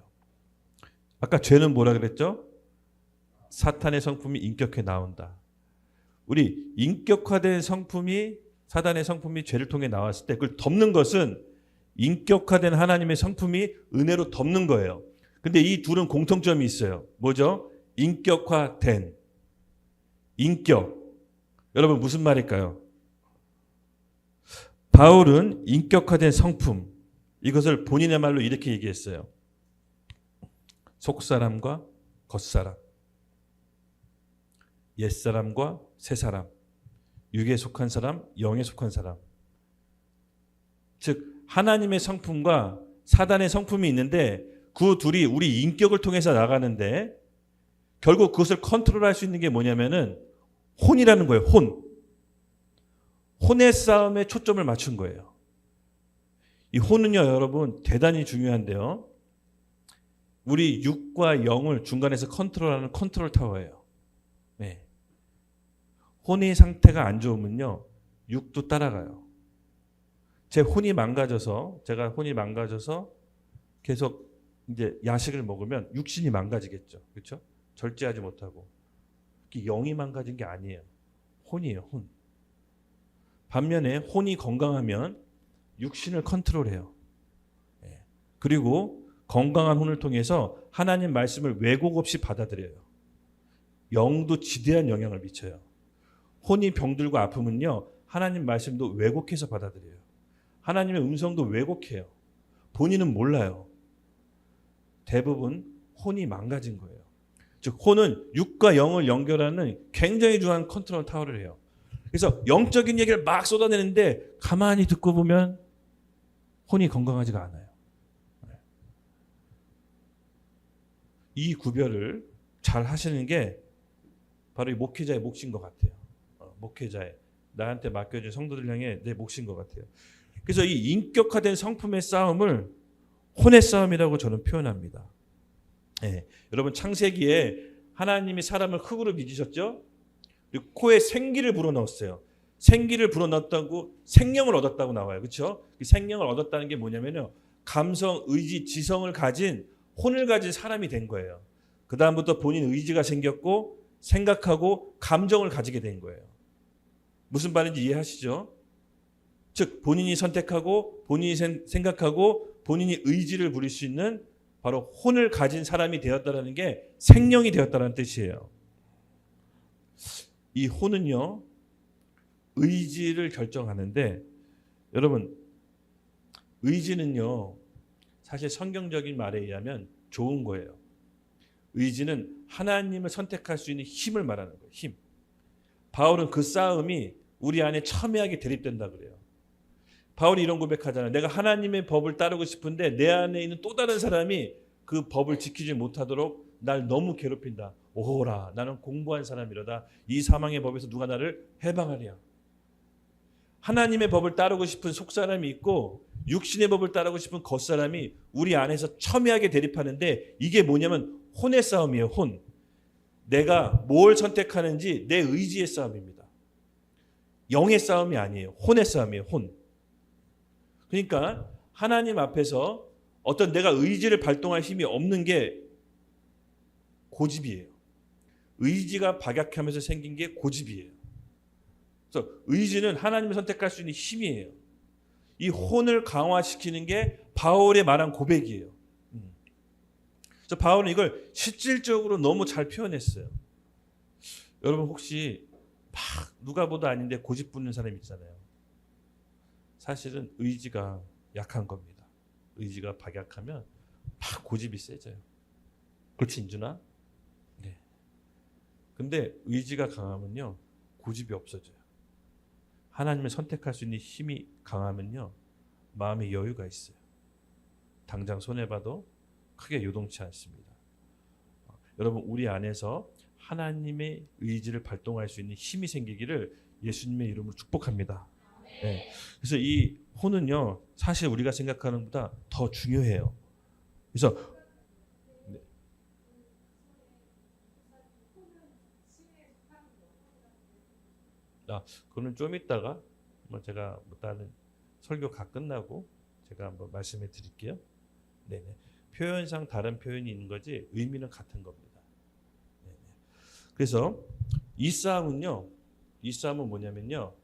아까 죄는 뭐라 그랬죠? 사탄의 성품이 인격해 나온다. 우리 인격화된 성품이 사단의 성품이 죄를 통해 나왔을 때 그걸 덮는 것은 인격화된 하나님의 성품이 은혜로 덮는 거예요. 근데 이 둘은 공통점이 있어요. 뭐죠? 인격화된 인격. 여러분 무슨 말일까요? 바울은 인격화된 성품 이것을 본인의 말로 이렇게 얘기했어요. 속사람과 겉사람, 옛사람과 새사람, 육에 속한 사람, 영에 속한 사람. 즉 하나님의 성품과 사단의 성품이 있는데 그 둘이 우리 인격을 통해서 나가는데 결국 그것을 컨트롤할 수 있는 게 뭐냐면은 혼이라는 거예요. 혼의 싸움에 초점을 맞춘 거예요. 이 혼은요 여러분 대단히 중요한데요. 우리 육과 영을 중간에서 컨트롤하는 컨트롤 타워예요. 네. 혼의 상태가 안 좋으면요 육도 따라가요. 제가 혼이 망가져서 계속 이제 야식을 먹으면 육신이 망가지겠죠. 그렇죠? 절제하지 못하고. 영이 망가진 게 아니에요. 혼이에요. 혼. 반면에 혼이 건강하면 육신을 컨트롤해요. 그리고 건강한 혼을 통해서 하나님 말씀을 왜곡 없이 받아들여요. 영도 지대한 영향을 미쳐요. 혼이 병들고 아프면요 하나님 말씀도 왜곡해서 받아들여요. 하나님의 음성도 왜곡해요. 본인은 몰라요. 대부분 혼이 망가진 거예요. 즉 혼은 육과 영을 연결하는 굉장히 중요한 컨트롤 타워를 해요. 그래서 영적인 얘기를 막 쏟아내는데 가만히 듣고 보면 혼이 건강하지가 않아요. 이 구별을 잘 하시는 게 바로 이 목회자의 몫인 것 같아요. 목회자의 나한테 맡겨진 성도들 향해 내 몫인 것 같아요. 그래서 이 인격화된 성품의 싸움을 혼의 싸움이라고 저는 표현합니다. 네. 여러분 창세기에 하나님이 사람을 흙으로 빚으셨죠? 그리고 코에 생기를 불어넣었어요. 생기를 불어넣었다고 생명을 얻었다고 나와요. 그렇죠? 그 생명을 얻었다는 게 뭐냐면요. 감성, 의지, 지성을 가진 혼을 가진 사람이 된 거예요. 그 다음부터 본인 의지가 생겼고 생각하고 감정을 가지게 된 거예요. 무슨 말인지 이해하시죠? 즉 본인이 선택하고 본인이 생각하고 본인이 의지를 부릴 수 있는 바로 혼을 가진 사람이 되었다는 게 생명이 되었다는 뜻이에요. 이 혼은요 의지를 결정하는데 여러분 의지는요 사실 성경적인 말에 의하면 좋은 거예요. 의지는 하나님을 선택할 수 있는 힘을 말하는 거예요. 힘. 바울은 그 싸움이 우리 안에 첨예하게 대립된다 그래요. 바울이 이런 고백하잖아요. 내가 하나님의 법을 따르고 싶은데 내 안에 있는 또 다른 사람이 그 법을 지키지 못하도록 날 너무 괴롭힌다. 오호라 나는 공부한 사람이로다. 이 사망의 법에서 누가 나를 해방하랴. 하나님의 법을 따르고 싶은 속사람이 있고 육신의 법을 따르고 싶은 겉사람이 우리 안에서 첨예하게 대립하는데 이게 뭐냐면 혼의 싸움이에요. 혼. 내가 뭘 선택하는지 내 의지의 싸움입니다. 영의 싸움이 아니에요. 혼의 싸움이에요. 혼. 그러니까 하나님 앞에서 어떤 내가 의지를 발동할 힘이 없는 게 고집이에요. 의지가 박약하면서 생긴 게 고집이에요. 그래서 의지는 하나님을 선택할 수 있는 힘이에요. 이 혼을 강화시키는 게 바울의 말한 고백이에요. 그래서 바울은 이걸 실질적으로 너무 잘 표현했어요. 여러분 혹시 막 누가 보다 아닌데 고집 부리는 사람이 있잖아요. 사실은 의지가 약한 겁니다. 의지가 박약하면 막 고집이 세져요. 그렇지 인준아? 네. 근데 의지가 강하면요 고집이 없어져요. 하나님을 선택할 수 있는 힘이 강하면요 마음에 여유가 있어요. 당장 손해봐도 크게 요동치 않습니다. 여러분 우리 안에서 하나님의 의지를 발동할 수 있는 힘이 생기기를 예수님의 이름으로 축복합니다. 네. 그래서 이 혼은요 사실 우리가 생각하는 것보다 더 중요해요. 그래서 그거는 좀 이따가 제가 다른 설교가 끝나고 제가 한번 말씀해 드릴게요. 네네. 표현상 다른 표현이 있는 거지 의미는 같은 겁니다. 네네. 그래서 이 싸움은 뭐냐면요.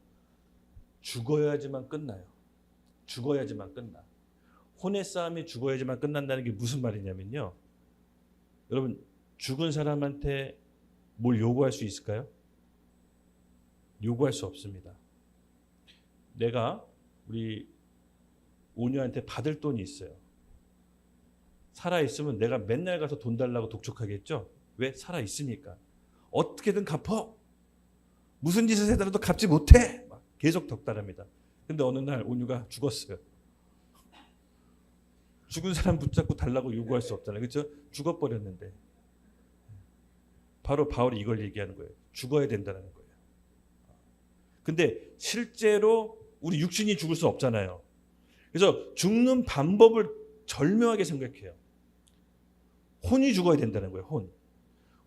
죽어야지만 끝나요. 죽어야지만 끝나. 혼의 싸움이 죽어야지만 끝난다는 게 무슨 말이냐면요. 여러분 죽은 사람한테 뭘 요구할 수 있을까요? 요구할 수 없습니다. 내가 우리 오녀한테 받을 돈이 있어요. 살아있으면 내가 맨날 가서 돈 달라고 독촉하겠죠? 왜? 살아있으니까. 어떻게든 갚어. 무슨 짓을 해더라도 갚지 못해. 막 계속 덕달합니다. 근데 어느 날 온유가 죽었어요. 죽은 사람 붙잡고 달라고 요구할 수 없잖아요. 그렇죠? 죽어버렸는데. 바로 바울이 이걸 얘기하는 거예요. 죽어야 된다는 거예요. 근데 실제로 우리 육신이 죽을 수 없잖아요. 그래서 죽는 방법을 절묘하게 생각해요. 혼이 죽어야 된다는 거예요. 혼.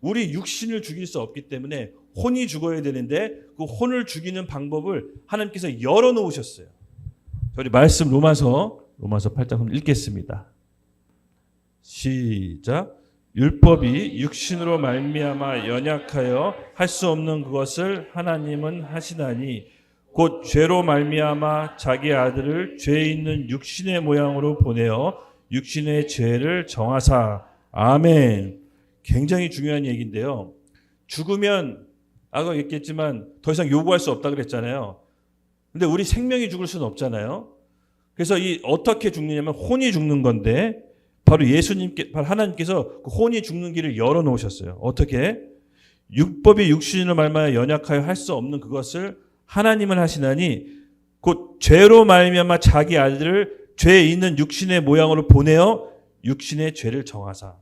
우리 육신을 죽일 수 없기 때문에 혼이 죽어야 되는데 그 혼을 죽이는 방법을 하나님께서 열어놓으셨어요. 우리 말씀 로마서 8장 한번 읽겠습니다. 시작. 율법이 육신으로 말미암아 연약하여 할 수 없는 그것을 하나님은 하시나니 곧 죄로 말미암아 자기 아들을 죄 있는 육신의 모양으로 보내어 육신의 죄를 정하사. 아멘. 굉장히 중요한 얘기인데요. 죽으면 아까 얘기했지만 더 이상 요구할 수 없다 그랬잖아요. 근데 우리 생명이 죽을 수는 없잖아요. 그래서 이 어떻게 죽느냐면 혼이 죽는 건데 바로 바로 하나님께서 그 혼이 죽는 길을 열어놓으셨어요. 어떻게? 율법이 육신으로 말미암아 연약하여 할 수 없는 그것을 하나님은 하시나니 곧 죄로 말미암아 자기 아들을 죄 있는 육신의 모양으로 보내어 육신의 죄를 정하사.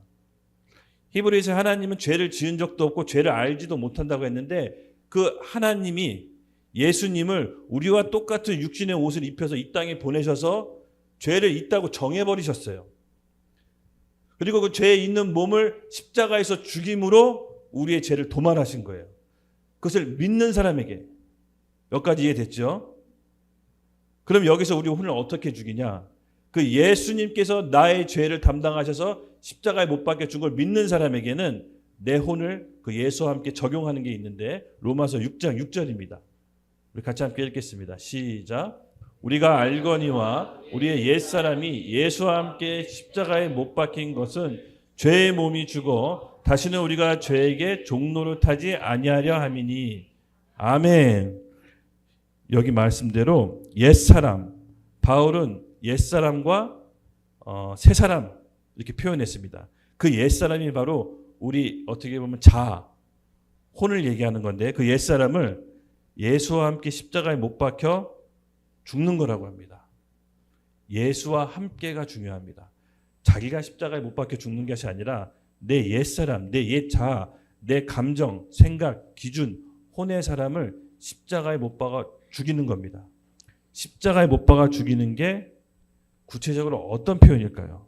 히브리서 하나님은 죄를 지은 적도 없고 죄를 알지도 못한다고 했는데 그 하나님이 예수님을 우리와 똑같은 육신의 옷을 입혀서 이 땅에 보내셔서 죄를 있다고 정해버리셨어요. 그리고 그 죄에 있는 몸을 십자가에서 죽임으로 우리의 죄를 도말하신 거예요. 그것을 믿는 사람에게. 몇 가지 이해됐죠? 그럼 여기서 우리 혼을 어떻게 죽이냐? 그 예수님께서 나의 죄를 담당하셔서 십자가에 못 박혀 죽은 걸 믿는 사람에게는 내 혼을 그 예수와 함께 적용하는 게 있는데 로마서 6장 6절입니다. 우리 같이 함께 읽겠습니다. 시작. 우리가 알거니와 우리의 옛사람이 예수와 함께 십자가에 못 박힌 것은 죄의 몸이 죽어 다시는 우리가 죄에게 종노릇하지 아니하려 함이니. 아멘. 여기 말씀대로 옛사람, 바울은 옛사람과 새사람 이렇게 표현했습니다. 그 옛사람이 바로 우리 어떻게 보면 혼을 얘기하는 건데 그 옛사람을 예수와 함께 십자가에 못 박혀 죽는 거라고 합니다. 예수와 함께가 중요합니다. 자기가 십자가에 못 박혀 죽는 것이 아니라 내 옛사람, 내 옛 내 감정, 생각, 기준, 혼의 사람을 십자가에 못 박아 죽이는 겁니다. 십자가에 못 박아 죽이는 게 구체적으로 어떤 표현일까요?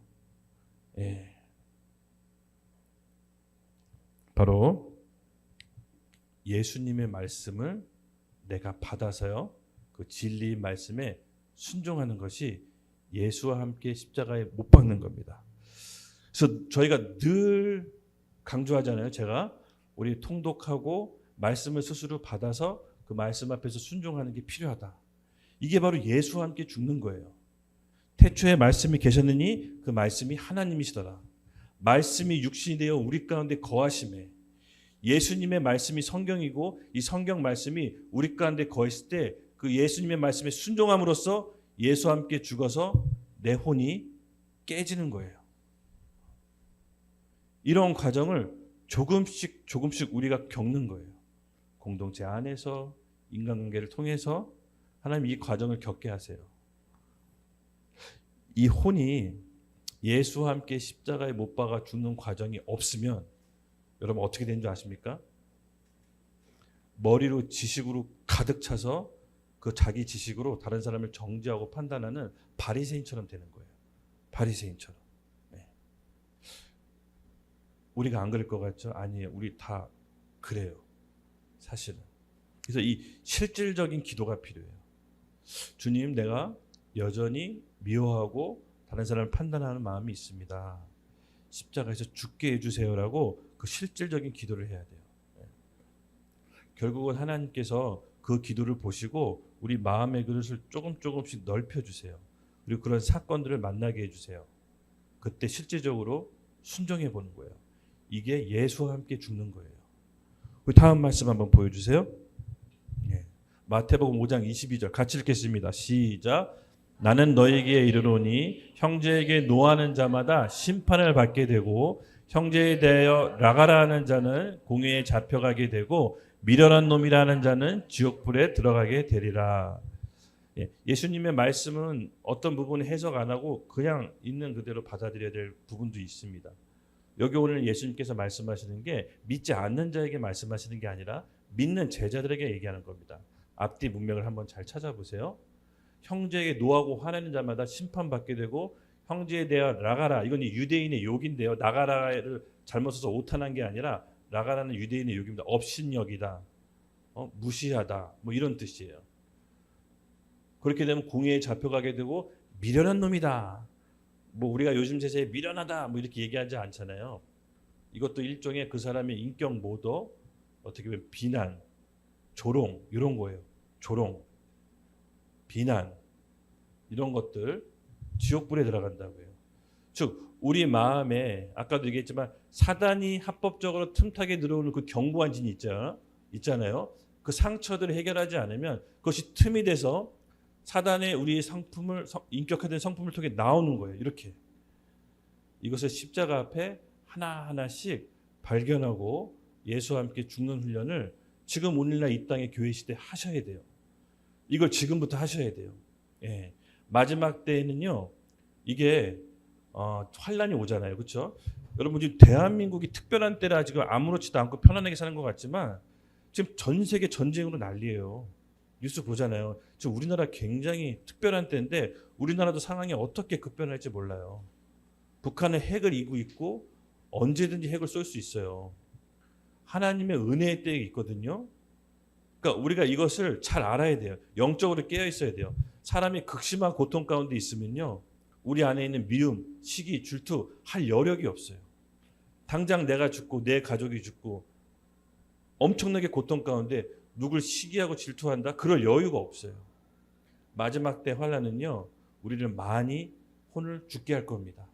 바로 예수님의 말씀을 내가 받아서요. 그 진리의 말씀에 순종하는 것이 예수와 함께 십자가에 못 박는 겁니다. 그래서 저희가 늘 강조하잖아요. 제가 우리 통독하고 말씀을 스스로 받아서 그 말씀 앞에서 순종하는 게 필요하다. 이게 바로 예수와 함께 죽는 거예요. 태초에 말씀이 계셨느니 그 말씀이 하나님이시더라. 말씀이 육신이 되어 우리 가운데 거하심에 예수님의 말씀이 성경이고 이 성경 말씀이 우리 가운데 거했을 때 그 예수님의 말씀에 순종함으로써 예수와 함께 죽어서 내 혼이 깨지는 거예요. 이런 과정을 조금씩 우리가 겪는 거예요. 공동체 안에서 인간관계를 통해서 하나님 이 과정을 겪게 하세요. 이 혼이 예수와 함께 십자가에 못 박아 죽는 과정이 없으면 여러분 어떻게 되는 줄 아십니까? 머리로 지식으로 가득 차서 그 자기 지식으로 다른 사람을 정죄하고 판단하는 바리새인처럼 되는 거예요. 바리새인처럼. 네. 우리가 안 그럴 것 같죠? 아니에요. 우리 다 그래요. 사실은. 그래서 이 실질적인 기도가 필요해요. 주님, 내가 여전히 미워하고 다른 사람을 판단하는 마음이 있습니다. 십자가에서 죽게 해주세요라고 그 실질적인 기도를 해야 돼요. 결국은 하나님께서 그 기도를 보시고 우리 마음의 그릇을 조금씩 넓혀주세요. 그리고 그런 사건들을 만나게 해주세요. 그때 실질적으로 순종해 보는 거예요. 이게 예수와 함께 죽는 거예요. 그 다음 말씀 한번 보여주세요. 마태복음 5장 22절 같이 읽겠습니다. 시작. 나는 너에게 이르노니 형제에게 노하는 자마다 심판을 받게 되고 형제에 대하여 나가라 하는 자는 공회에 잡혀가게 되고 미련한 놈이라 하는 자는 지옥불에 들어가게 되리라. 예수님의 말씀은 어떤 부분을 해석 안 하고 그냥 있는 그대로 받아들여야 될 부분도 있습니다. 여기 오늘 예수님께서 말씀하시는 게 믿지 않는 자에게 말씀하시는 게 아니라 믿는 제자들에게 얘기하는 겁니다. 앞뒤 문맥을 한번 잘 찾아보세요. 형제에게 노하고 화내는 자마다 심판받게 되고 형제에 대하여 나가라. 이건 유대인의 욕인데요. 나가라를 잘못 써서 오탄한 게 아니라 나가라는 유대인의 욕입니다. 업신여기다. 무시하다. 뭐 이런 뜻이에요. 그렇게 되면 공회에 잡혀가게 되고 미련한 놈이다. 뭐 우리가 요즘 세대에 미련하다 뭐 이렇게 얘기하지 않잖아요. 이것도 일종의 그 사람의 인격 모독, 어떻게 보면 비난, 조롱 이런 거예요. 조롱, 비난 이런 것들 지옥불에 들어간다고요. 즉 우리 마음에 아까도 얘기했지만 사단이 합법적으로 틈타게 들어오는 그 견고한 진이 있잖아요. 그 상처들을 해결하지 않으면 그것이 틈이 돼서 사단의 우리의 성품을 인격화된 성품을 통해 나오는 거예요. 이렇게 이것을 십자가 앞에 하나하나씩 발견하고 예수와 함께 죽는 훈련을 지금 오늘날 이 땅의 교회 시대에 하셔야 돼요. 이걸 지금부터 하셔야 돼요. 예. 마지막 때에는요. 이게 환란이 오잖아요. 그렇죠? 여러분 지금 대한민국이 특별한 때라 지금 아무렇지도 않고 편안하게 사는 것 같지만 지금 전 세계 전쟁으로 난리예요. 뉴스 보잖아요. 지금 우리나라 굉장히 특별한 때인데 우리나라도 상황이 어떻게 급변할지 몰라요. 북한은 핵을 이고 있고 언제든지 핵을 쏠 수 있어요. 하나님의 은혜의 때가 있거든요. 그러니까 우리가 이것을 잘 알아야 돼요. 영적으로 깨어 있어야 돼요. 사람이 극심한 고통 가운데 있으면요. 우리 안에 있는 미움, 시기, 질투 할 여력이 없어요. 당장 내가 죽고 내 가족이 죽고 엄청나게 고통 가운데 누굴 시기하고 질투한다? 그럴 여유가 없어요. 마지막 때 환란은요. 우리를 많이 혼을 죽게 할 겁니다.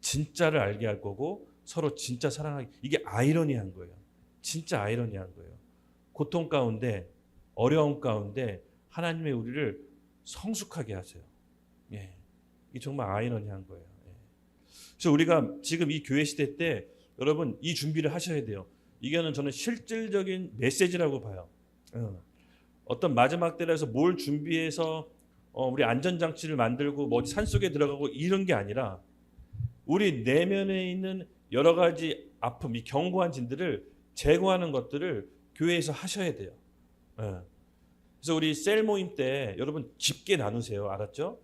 진짜를 알게 할 거고 서로 진짜 사랑하기. 이게 아이러니한 거예요. 진짜 아이러니한 거예요. 고통 가운데 어려움 가운데 하나님의 우리를 성숙하게 하세요. 예. 이게 정말 아이러니한 거예요. 예. 그래서 우리가 지금 이 교회 시대 때 여러분 이 준비를 하셔야 돼요. 이거는 저는 실질적인 메시지라고 봐요. 어떤 마지막 때라서 뭘 준비해서 우리 안전장치를 만들고 뭐 산속에 들어가고 이런 게 아니라 우리 내면에 있는 여러 가지 아픔, 이 견고한 진들을 제거하는 것들을 교회에서 하셔야 돼요. 그래서 우리 셀 모임 때 여러분 깊게 나누세요. 알았죠?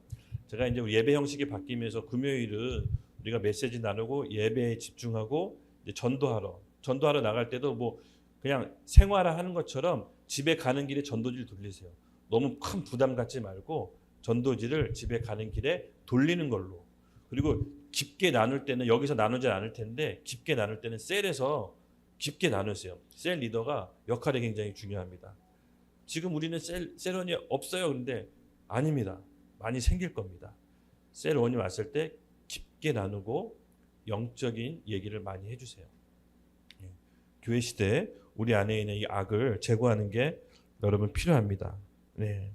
제가 이제 예배 형식이 바뀌면서 금요일은 우리가 메시지 나누고 예배에 집중하고 이제 전도하러 나갈 때도 뭐 그냥 생활하는 것처럼 집에 가는 길에 전도지를 돌리세요. 너무 큰 부담 갖지 말고 전도지를 집에 가는 길에 돌리는 걸로. 그리고 깊게 나눌 때는 여기서 나누지 않을 텐데 깊게 나눌 때는 셀에서 깊게 나누세요. 셀 리더가 역할이 굉장히 중요합니다. 지금 우리는 셀원이 없어요. 그런데 아닙니다. 많이 생길 겁니다. 셀원이 왔을 때 깊게 나누고 영적인 얘기를 많이 해주세요. 교회 시대에 우리 안에 있는 이 악을 제거하는 게 여러분 필요합니다. 네.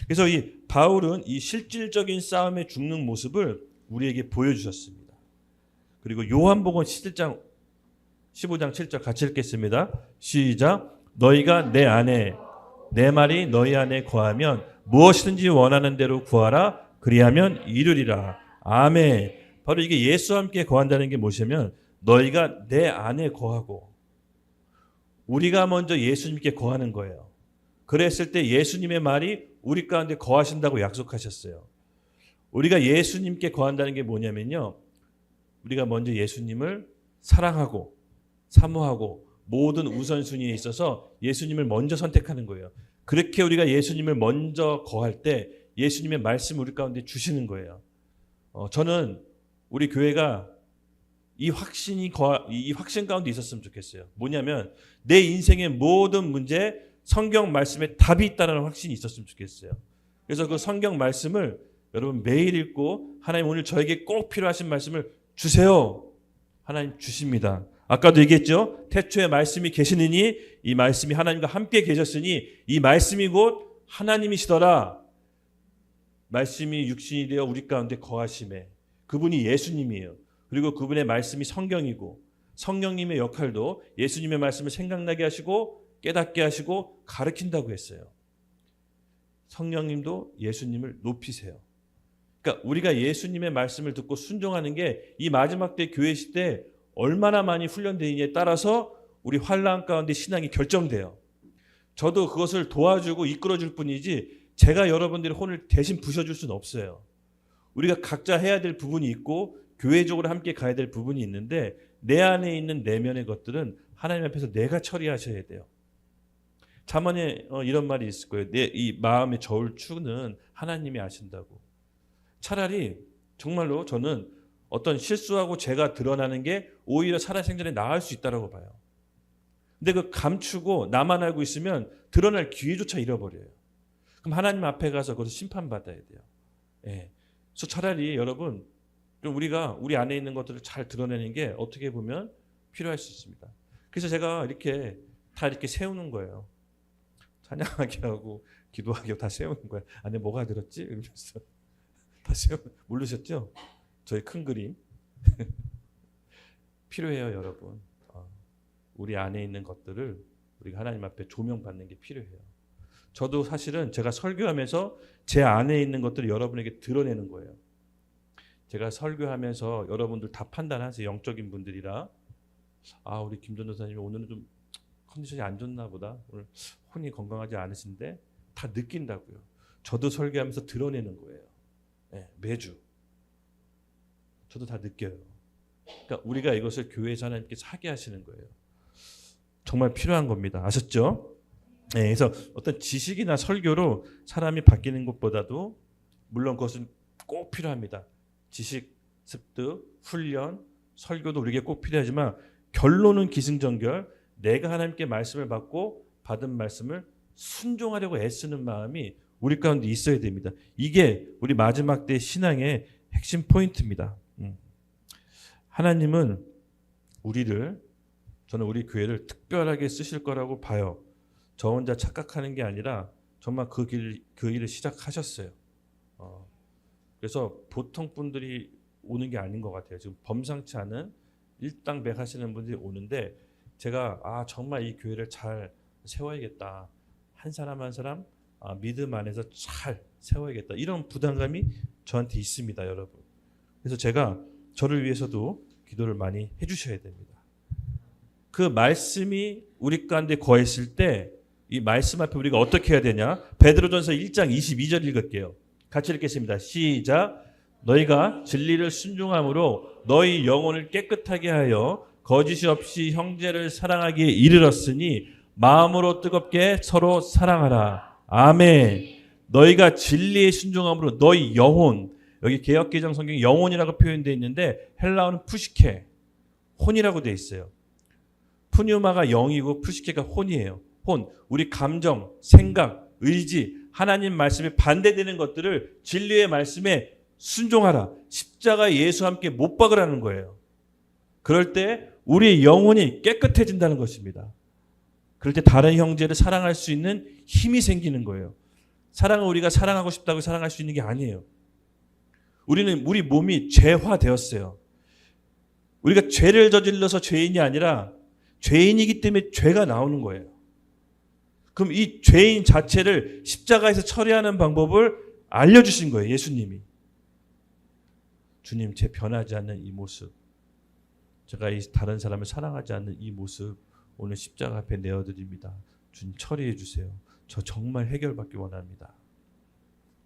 그래서 이 바울은 이 실질적인 싸움에 죽는 모습을 우리에게 보여주셨습니다. 그리고 요한복음 15장 7절 같이 읽겠습니다. 시작. 너희가 내 안에 내 말이 너희 안에 거하면 무엇이든지 원하는 대로 구하라. 그리하면 이루리라. 아멘. 바로 이게 예수와 함께 거한다는 게 뭐냐면 너희가 내 안에 거하고 우리가 먼저 예수님께 거하는 거예요. 그랬을 때 예수님의 말이 우리 가운데 거하신다고 약속하셨어요. 우리가 예수님께 거한다는 게 뭐냐면요. 우리가 먼저 예수님을 사랑하고 사모하고 모든 우선순위에 있어서 예수님을 먼저 선택하는 거예요. 그렇게 우리가 예수님을 먼저 거할 때 예수님의 말씀을 우리 가운데 주시는 거예요. 저는 우리 교회가 이 확신 가운데 있었으면 좋겠어요. 뭐냐면 내 인생의 모든 문제 성경 말씀에 답이 있다는 확신이 있었으면 좋겠어요. 그래서 그 성경 말씀을 여러분 매일 읽고 하나님 오늘 저에게 꼭 필요하신 말씀을 주세요. 하나님 주십니다. 아까도 얘기했죠. 태초에 말씀이 계시느니 이 말씀이 하나님과 함께 계셨으니 이 말씀이 곧 하나님이시더라. 말씀이 육신이 되어 우리 가운데 거하심에 그분이 예수님이에요. 그리고 그분의 말씀이 성경이고 성령님의 역할도 예수님의 말씀을 생각나게 하시고 깨닫게 하시고 가르친다고 했어요. 성령님도 예수님을 높이세요. 그러니까 우리가 예수님의 말씀을 듣고 순종하는 게 이 마지막 때 교회 시대 얼마나 많이 훈련되느냐에 따라서 우리 환난 가운데 신앙이 결정돼요. 저도 그것을 도와주고 이끌어줄 뿐이지 제가 여러분들의 혼을 대신 부셔줄 수는 없어요. 우리가 각자 해야 될 부분이 있고 교회적으로 함께 가야 될 부분이 있는데 내 안에 있는 내면의 것들은 하나님 앞에서 내가 처리하셔야 돼요. 잠언에 이런 말이 있을 거예요. 내 이 마음의 저울 추는 하나님이 아신다고. 차라리 정말로 저는 어떤 실수하고 죄가 드러나는 게 오히려 살아생전에 나을 수 있다고 봐요. 근데 그 감추고 나만 알고 있으면 드러날 기회조차 잃어버려요. 그럼 하나님 앞에 가서 거기서 심판받아야 돼요. 예. 그래서 차라리 여러분 좀 우리가 우리 안에 있는 것들을 잘 드러내는 게 어떻게 보면 필요할 수 있습니다. 그래서 제가 이렇게 다 이렇게 세우는 거예요. 찬양하게 하고 기도하게 하고 다 세우는 거예요. 안에 뭐가 들었지? 이러면서 다 모르셨죠? 저의 큰 그림 필요해요, 여러분. 우리 안에 있는 것들을 우리가 하나님 앞에 조명받는 게 필요해요. 저도 사실은 제가 설교하면서 제 안에 있는 것들을 여러분에게 드러내는 거예요. 제가 설교하면서 여러분들 다 판단하세요. 영적인 분들이라 우리 김 전도사님이 오늘은 좀 컨디션이 안 좋나 보다. 오늘 혼이 건강하지 않으신데 다 느낀다고요. 저도 설교하면서 드러내는 거예요. 네, 매주. 저도 다 느껴요. 그러니까 우리가 이것을 교회에서 하나님께서 하게 하시는 거예요. 정말 필요한 겁니다. 아셨죠? 네, 그래서 어떤 지식이나 설교로 사람이 바뀌는 것보다도 물론 그것은 꼭 필요합니다. 지식, 습득, 훈련, 설교도 우리에게 꼭 필요하지만 결론은 기승전결 내가 하나님께 말씀을 받고 받은 말씀을 순종하려고 애쓰는 마음이 우리 가운데 있어야 됩니다. 이게 우리 마지막 때 신앙의 핵심 포인트입니다. 하나님은 저는 우리 교회를 특별하게 쓰실 거라고 봐요. 저 혼자 착각하는 게 아니라 정말 그 일을 시작하셨어요. 그래서 보통 분들이 오는 게 아닌 것 같아요. 지금 범상치 않은 일당백 하시는 분들이 오는데 제가 정말 이 교회를 잘 세워야겠다. 한 사람 한 사람 믿음 안에서 잘 세워야겠다. 이런 부담감이 저한테 있습니다, 여러분. 그래서 제가 저를 위해서도 기도를 많이 해주셔야 됩니다. 그 말씀이 우리 가운데 거했을 때 이 말씀 앞에 우리가 어떻게 해야 되냐? 베드로전서 1장 22절 읽을게요. 같이 읽겠습니다. 시작. 너희가 진리를 순종함으로 너희 영혼을 깨끗하게 하여 거짓이 없이 형제를 사랑하기에 이르렀으니 마음으로 뜨겁게 서로 사랑하라. 아멘. 너희가 진리에 순종함으로 너희 영혼, 여기 개역개정 성경에 영혼이라고 표현되어 있는데 헬라어는 푸시케, 혼이라고 되어 있어요. 푸뉴마가 영이고 푸시케가 혼이에요. 혼, 우리 감정, 생각, 의지, 하나님 말씀에 반대되는 것들을 진리의 말씀에 순종하라. 십자가 예수와 함께 못 박으라는 거예요. 그럴 때 우리의 영혼이 깨끗해진다는 것입니다. 그럴 때 다른 형제를 사랑할 수 있는 힘이 생기는 거예요. 사랑은 우리가 사랑하고 싶다고 사랑할 수 있는 게 아니에요. 우리 몸이 죄화되었어요. 우리가 죄를 저질러서 죄인이 아니라 죄인이기 때문에 죄가 나오는 거예요. 그럼 이 죄인 자체를 십자가에서 처리하는 방법을 알려주신 거예요. 예수님이. 주님, 제 변하지 않는 이 모습, 제가 이 다른 사람을 사랑하지 않는 이 모습 오늘 십자가 앞에 내어드립니다. 주님 처리해 주세요. 저 정말 해결받기 원합니다.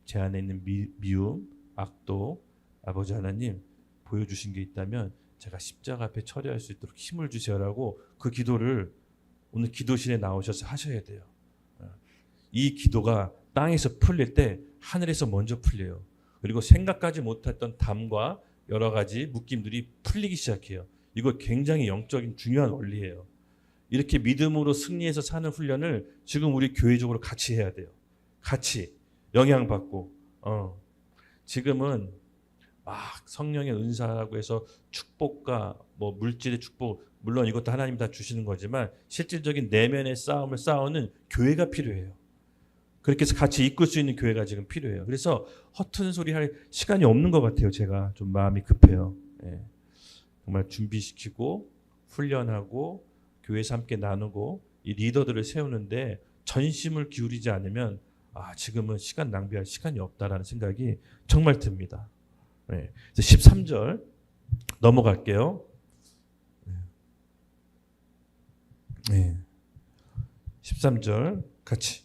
제 안에 있는 미움, 악도 아버지 하나님 보여주신 게 있다면 제가 십자가 앞에 처리할 수 있도록 힘을 주세요라고 그 기도를 오늘 기도실에 나오셔서 하셔야 돼요. 이 기도가 땅에서 풀릴 때 하늘에서 먼저 풀려요. 그리고 생각하지 못했던 담과 여러 가지 묶임들이 풀리기 시작해요. 이거 굉장히 영적인 중요한 원리예요. 이렇게 믿음으로 승리해서 사는 훈련을 지금 우리 교회적으로 같이 해야 돼요. 같이 영향받고. 지금은 성령의 은사라고 해서 축복과 뭐 물질의 축복, 물론 이것도 하나님 다 주시는 거지만 실질적인 내면의 싸움을 싸우는 교회가 필요해요. 그렇게 해서 같이 이끌 수 있는 교회가 지금 필요해요. 그래서 허튼 소리 할 시간이 없는 것 같아요. 제가 좀 마음이 급해요. 정말 준비시키고 훈련하고 교회에서 함께 나누고 이 리더들을 세우는데 전심을 기울이지 않으면 지금은 시간 낭비할 시간이 없다라는 생각이 정말 듭니다. 그래서 13절 넘어갈게요. 13절 같이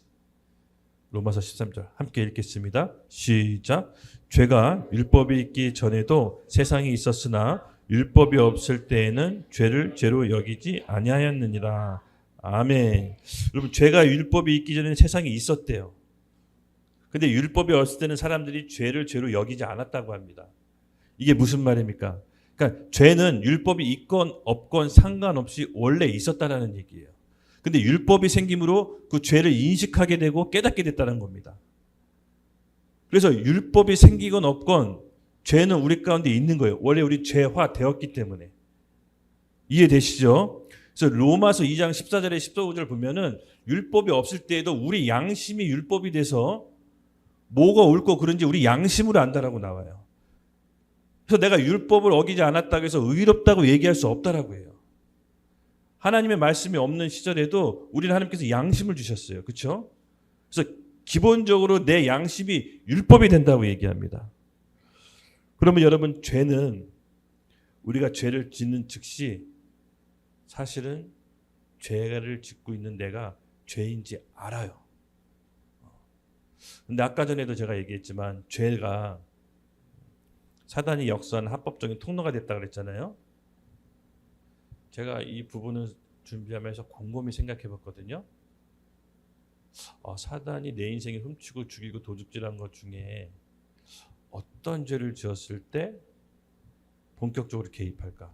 로마서 13절 함께 읽겠습니다. 시작. 죄가 율법이 있기 전에도 세상에 있었으나 율법이 없을 때에는 죄를 죄로 여기지 아니하였느니라. 아멘. 여러분, 죄가 율법이 있기 전에 세상에 있었대요. 근데 율법이 없을 때는 사람들이 죄를 죄로 여기지 않았다고 합니다. 이게 무슨 말입니까? 그러니까 죄는 율법이 있건 없건 상관없이 원래 있었다라는 얘기예요. 근데 율법이 생김으로 그 죄를 인식하게 되고 깨닫게 됐다는 겁니다. 그래서 율법이 생기건 없건 죄는 우리 가운데 있는 거예요. 원래 우리 죄화되었기 때문에. 이해되시죠? 그래서 로마서 2장 14절에 15절 보면은 율법이 없을 때에도 우리 양심이 율법이 돼서 뭐가 옳고 그른지 우리 양심으로 안다라고 나와요. 그래서 내가 율법을 어기지 않았다고 해서 의롭다고 얘기할 수 없다라고 해요. 하나님의 말씀이 없는 시절에도 우리는 하나님께서 양심을 주셨어요. 그렇죠? 그래서 기본적으로 내 양심이 율법이 된다고 얘기합니다. 그러면 여러분, 죄는 우리가 죄를 짓는 즉시 사실은 죄를 짓고 있는 내가 죄인지 알아요. 근데 아까 전에도 제가 얘기했지만 죄가 사단이 역사하는 합법적인 통로가 됐다고 그랬잖아요. 제가 이 부분을 준비하면서 곰곰이 생각해 봤거든요. 사단이 내 인생에 훔치고 죽이고 도둑질한 것 중에 어떤 죄를 지었을 때 본격적으로 개입할까?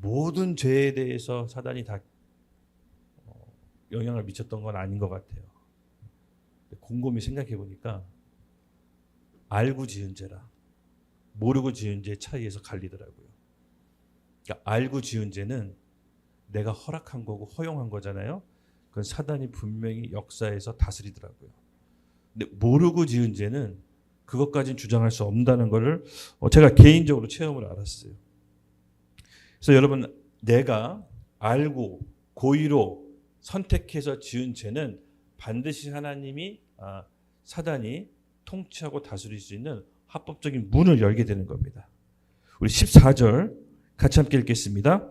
모든 죄에 대해서 사단이 다 영향을 미쳤던 건 아닌 것 같아요. 곰곰이 생각해 보니까 알고 지은 죄랑 모르고 지은 죄의 차이에서 갈리더라고요. 그러니까 알고 지은 죄는 내가 허락한 거고 허용한 거잖아요. 그건 사단이 분명히 역사에서 다스리더라고요. 근데 모르고 지은 죄는 그것까지는 주장할 수 없다는 것을 제가 개인적으로 체험을 알았어요. 그래서 여러분, 내가 알고 고의로 선택해서 지은 죄는 반드시 하나님이 사단이 통치하고 다스릴 수 있는 합법적인 문을 열게 되는 겁니다. 우리 14절 같이 함께 읽겠습니다.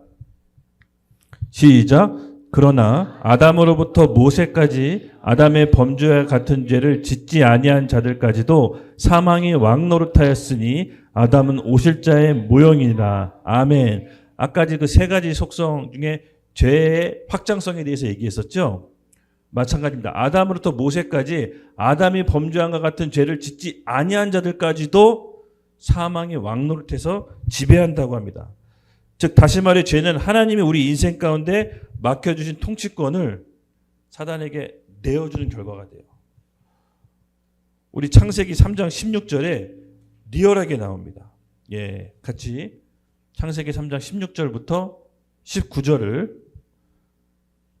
시작. 그러나 아담으로부터 모세까지 아담의 범죄와 같은 죄를 짓지 아니한 자들까지도 사망이 왕노릇하였으니 아담은 오실자의 모형이니라. 아멘. 아까 그 세 가지 속성 중에 죄의 확장성에 대해서 얘기했었죠. 마찬가지입니다. 아담으로부터 모세까지 아담이 범죄한 것 같은 죄를 짓지 아니한 자들까지도 사망의 왕노릇해서 지배한다고 합니다. 즉 다시 말해 죄는 하나님이 우리 인생 가운데 맡겨주신 통치권을 사단에게 내어주는 결과가 돼요. 우리 창세기 3장 16절에 리얼하게 나옵니다. 같이 창세기 3장 16절부터 19절을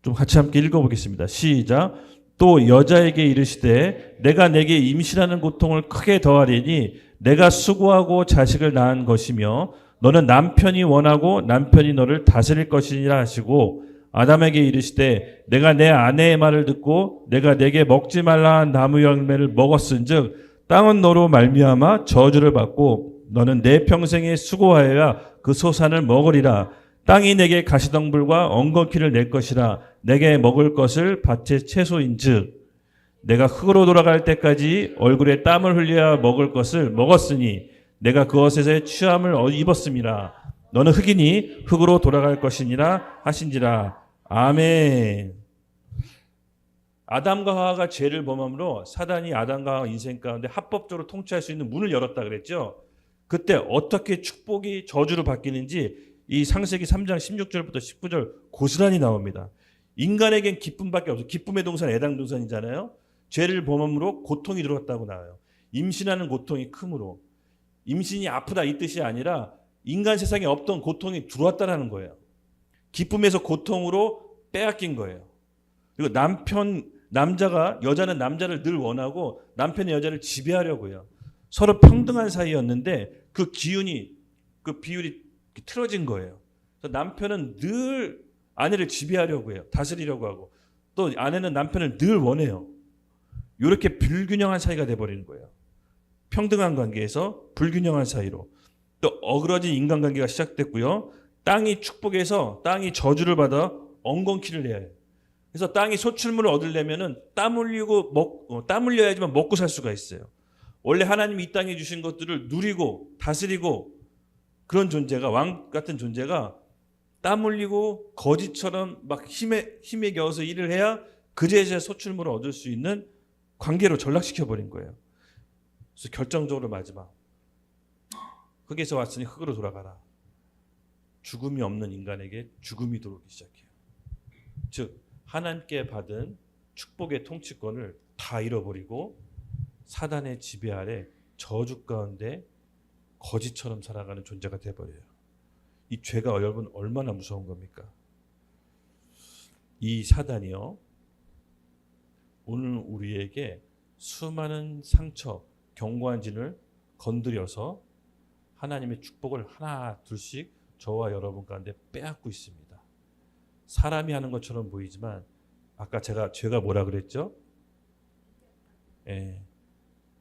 좀 같이 함께 읽어보겠습니다. 시작. 또 여자에게 이르시되 내가 내게 임신하는 고통을 크게 더하리니 내가 수고하고 자식을 낳은 것이며 너는 남편이 원하고 남편이 너를 다스릴 것이니라 하시고 아담에게 이르시되 내가 내 아내의 말을 듣고 내가 내게 먹지 말라 한 나무 열매를 먹었은즉 땅은 너로 말미암아 저주를 받고 너는 내 평생에 수고하여야 그 소산을 먹으리라. 땅이 내게 가시덤불과 엉겅퀴를 낼 것이라. 내게 먹을 것을 밭의 채소인즉 내가 흙으로 돌아갈 때까지 얼굴에 땀을 흘려야 먹을 것을 먹었으니 내가 그것에서 취함을 입었음이라. 너는 흙이니 흙으로 돌아갈 것이니라 하신지라. 아멘. 아담과 하와가 죄를 범함으로 사단이 아담과 하와 인생 가운데 합법적으로 통치할 수 있는 문을 열었다 그랬죠. 그때 어떻게 축복이 저주로 바뀌는지 이 창세기 3장 16절부터 19절 고스란히 나옵니다. 인간에겐 기쁨밖에 없어요. 기쁨의 동산 애당 동산이잖아요. 죄를 범함으로 고통이 들어왔다고 나와요. 임신하는 고통이 크므로. 임신이 아프다 이 뜻이 아니라 인간 세상에 없던 고통이 들어왔다라는 거예요. 기쁨에서 고통으로 빼앗긴 거예요. 그리고 여자는 남자를 늘 원하고 남편이 여자를 지배하려고 해요. 서로 평등한 사이였는데 그 비율이 틀어진 거예요. 그래서 남편은 늘 아내를 지배하려고 해요. 다스리려고 하고 또 아내는 남편을 늘 원해요. 이렇게 불균형한 사이가 돼버리는 거예요. 평등한 관계에서 불균형한 사이로 또 어그러진 인간관계가 시작됐고요. 땅이 축복해서 땅이 저주를 받아 엉겅퀴를 내야 해요. 그래서 땅이 소출물을 얻으려면은 땀 흘려야지만 먹고 살 수가 있어요. 원래 하나님이 이 땅에 주신 것들을 누리고 다스리고 그런 존재가 왕 같은 존재가 땀 흘리고 거지처럼 막 힘에 겨워서 일을 해야 그제야 소출물을 얻을 수 있는 관계로 전락시켜 버린 거예요. 그래서 결정적으로 마지막 흙에서 왔으니 흙으로 돌아가라. 죽음이 없는 인간에게 죽음이 들어오기 시작해요. 즉 하나님께 받은 축복의 통치권을 다 잃어버리고 사단의 지배 아래 저주 가운데 거지처럼 살아가는 존재가 돼버려요. 이 죄가 여러분 얼마나 무서운 겁니까? 이 사단이요 오늘 우리에게 수많은 상처, 견고한 진을 건드려서 하나님의 축복을 하나 둘씩 저와 여러분 가운데 빼앗고 있습니다. 사람이 하는 것처럼 보이지만 아까 죄가 뭐라 그랬죠?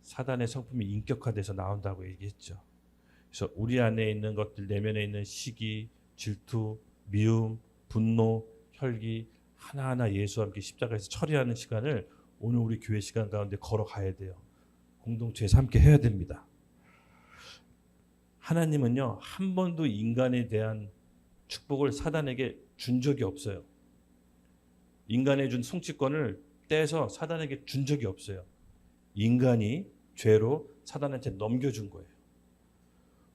사단의 성품이 인격화돼서 나온다고 얘기했죠. 그래서 우리 안에 있는 것들, 내면에 있는 시기, 질투, 미움, 분노, 혈기 하나하나 예수와 함께 십자가에서 처리하는 시간을 오늘 우리 교회 시간 가운데 걸어가야 돼요. 공동체에서 함께 해야 됩니다. 하나님은요 한 번도 인간에 대한 축복을 사단에게 준 적이 없어요. 인간에 준 통치권을 떼서 사단에게 준 적이 없어요. 인간이 죄로 사단한테 넘겨준 거예요.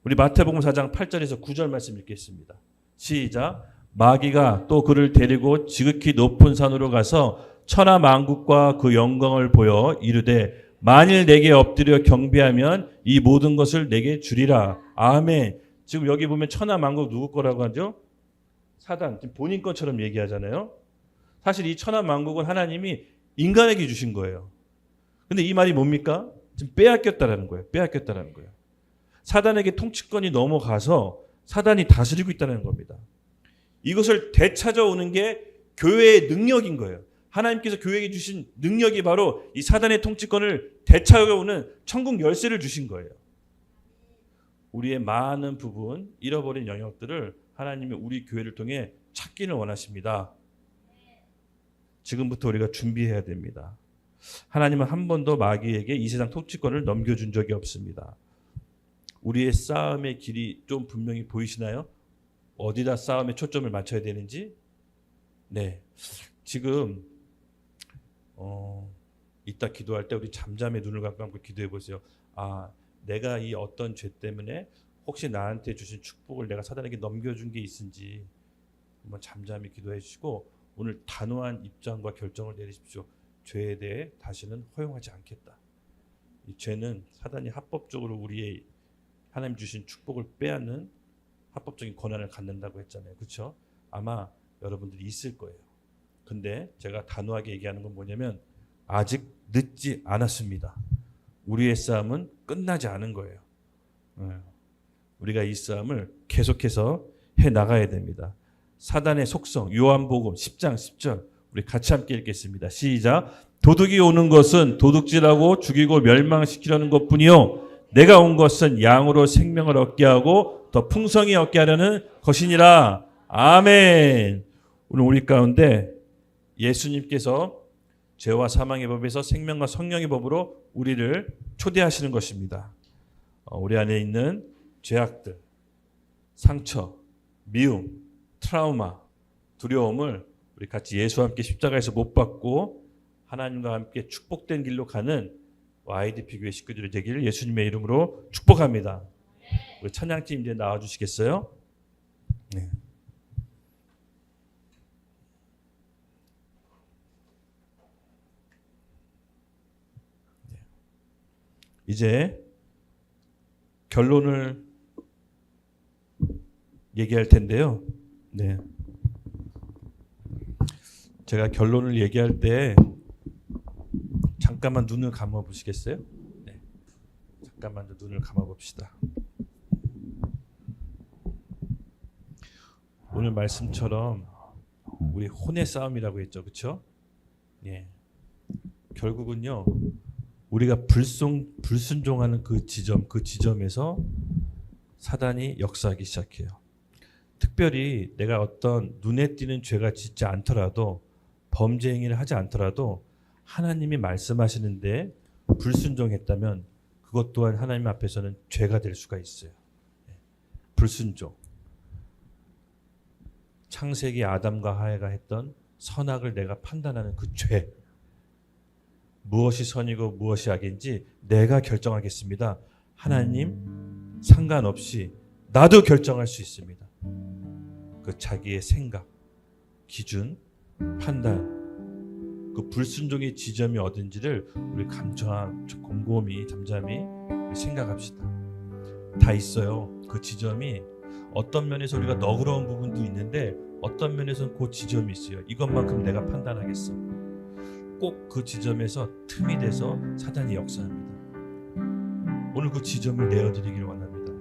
우리 마태복음 4장 8절에서 9절 말씀 읽겠습니다. 시작. 마귀가 또 그를 데리고 지극히 높은 산으로 가서 천하 만국과 그 영광을 보여 이르되 만일 내게 엎드려 경배하면 이 모든 것을 내게 주리라. 아멘. 지금 여기 보면 천하 만국 누구 거라고 하죠? 사단. 본인 것처럼 얘기하잖아요. 사실 이 천하 만국은 하나님이 인간에게 주신 거예요. 근데 이 말이 뭡니까? 지금 빼앗겼다라는 거예요. 빼앗겼다라는 거예요. 사단에게 통치권이 넘어가서 사단이 다스리고 있다는 겁니다. 이것을 되찾아오는 게 교회의 능력인 거예요. 하나님께서 교회에게 주신 능력이 바로 이 사단의 통치권을 되찾아오는 천국 열쇠를 주신 거예요. 우리의 많은 부분, 잃어버린 영역들을 하나님이 우리 교회를 통해 찾기를 원하십니다. 지금부터 우리가 준비해야 됩니다. 하나님은 한 번도 마귀에게 이 세상 통치권을 넘겨준 적이 없습니다. 우리의 싸움의 길이 좀 분명히 보이시나요? 어디다 싸움의 초점을 맞춰야 되는지? 네. 지금 이따 기도할 때 우리 잠잠히 눈을 감고 기도해 보세요. 아, 내가 이 어떤 죄 때문에 혹시 나한테 주신 축복을 내가 사단에게 넘겨준 게 있은지 한번 잠잠히 기도해 주시고 오늘 단호한 입장과 결정을 내리십시오. 죄에 대해 다시는 허용하지 않겠다. 이 죄는 사단이 합법적으로 우리의 하나님 주신 축복을 빼앗는 합법적인 권한을 갖는다고 했잖아요. 그렇죠? 아마 여러분들이 있을 거예요. 근데 제가 단호하게 얘기하는 건 뭐냐면 아직 늦지 않았습니다. 우리의 싸움은 끝나지 않은 거예요. 우리가 이 싸움을 계속해서 해나가야 됩니다. 사단의 속성 요한복음 10장 10절 우리 같이 함께 읽겠습니다. 시작. 도둑이 오는 것은 도둑질하고 죽이고 멸망시키려는 것뿐이요 내가 온 것은 양으로 생명을 얻게 하고 더 풍성히 얻게 하려는 것이니라. 아멘. 오늘 우리 가운데 예수님께서 죄와 사망의 법에서 생명과 성령의 법으로 우리를 초대하시는 것입니다. 우리 안에 있는 죄악들, 상처, 미움, 트라우마, 두려움을 우리 같이 예수와 함께 십자가에서 못 박고 하나님과 함께 축복된 길로 가는 YDP 교회 식구들이 되기를 예수님의 이름으로 축복합니다. 우리 찬양팀 이제 나와주시겠어요? 네. 이제 결론을 얘기할 텐데요. 네. 제가 결론을 얘기할 때 잠깐만 눈을 감아 보시겠어요? 네. 잠깐만 눈을 감아 봅시다. 오늘 말씀처럼 우리 혼의 싸움이라고 했죠. 그렇죠? 예. 결국은요. 우리가 불순종하는 그 지점에서 사단이 역사하기 시작해요. 특별히 내가 어떤 눈에 띄는 죄가 짓지 않더라도 범죄 행위를 하지 않더라도 하나님이 말씀하시는데 불순종했다면 그것 또한 하나님 앞에서는 죄가 될 수가 있어요. 불순종. 창세기 아담과 하와가 했던 선악을 내가 판단하는 그 죄. 무엇이 선이고 무엇이 악인지 내가 결정하겠습니다. 하나님 상관없이 나도 결정할 수 있습니다. 그 자기의 생각, 기준, 판단, 그 불순종의 지점이 어딘지를 우리 곰곰이 잠잠히 생각합시다. 다 있어요. 그 지점이 어떤 면에서 우리가 너그러운 부분도 있는데 어떤 면에서는 그 지점이 있어요. 이것만큼 내가 판단하겠어. 꼭 그 지점에서 틈이 돼서 사단이 역사합니다. 오늘 그 지점을 내어드리기를 원합니다.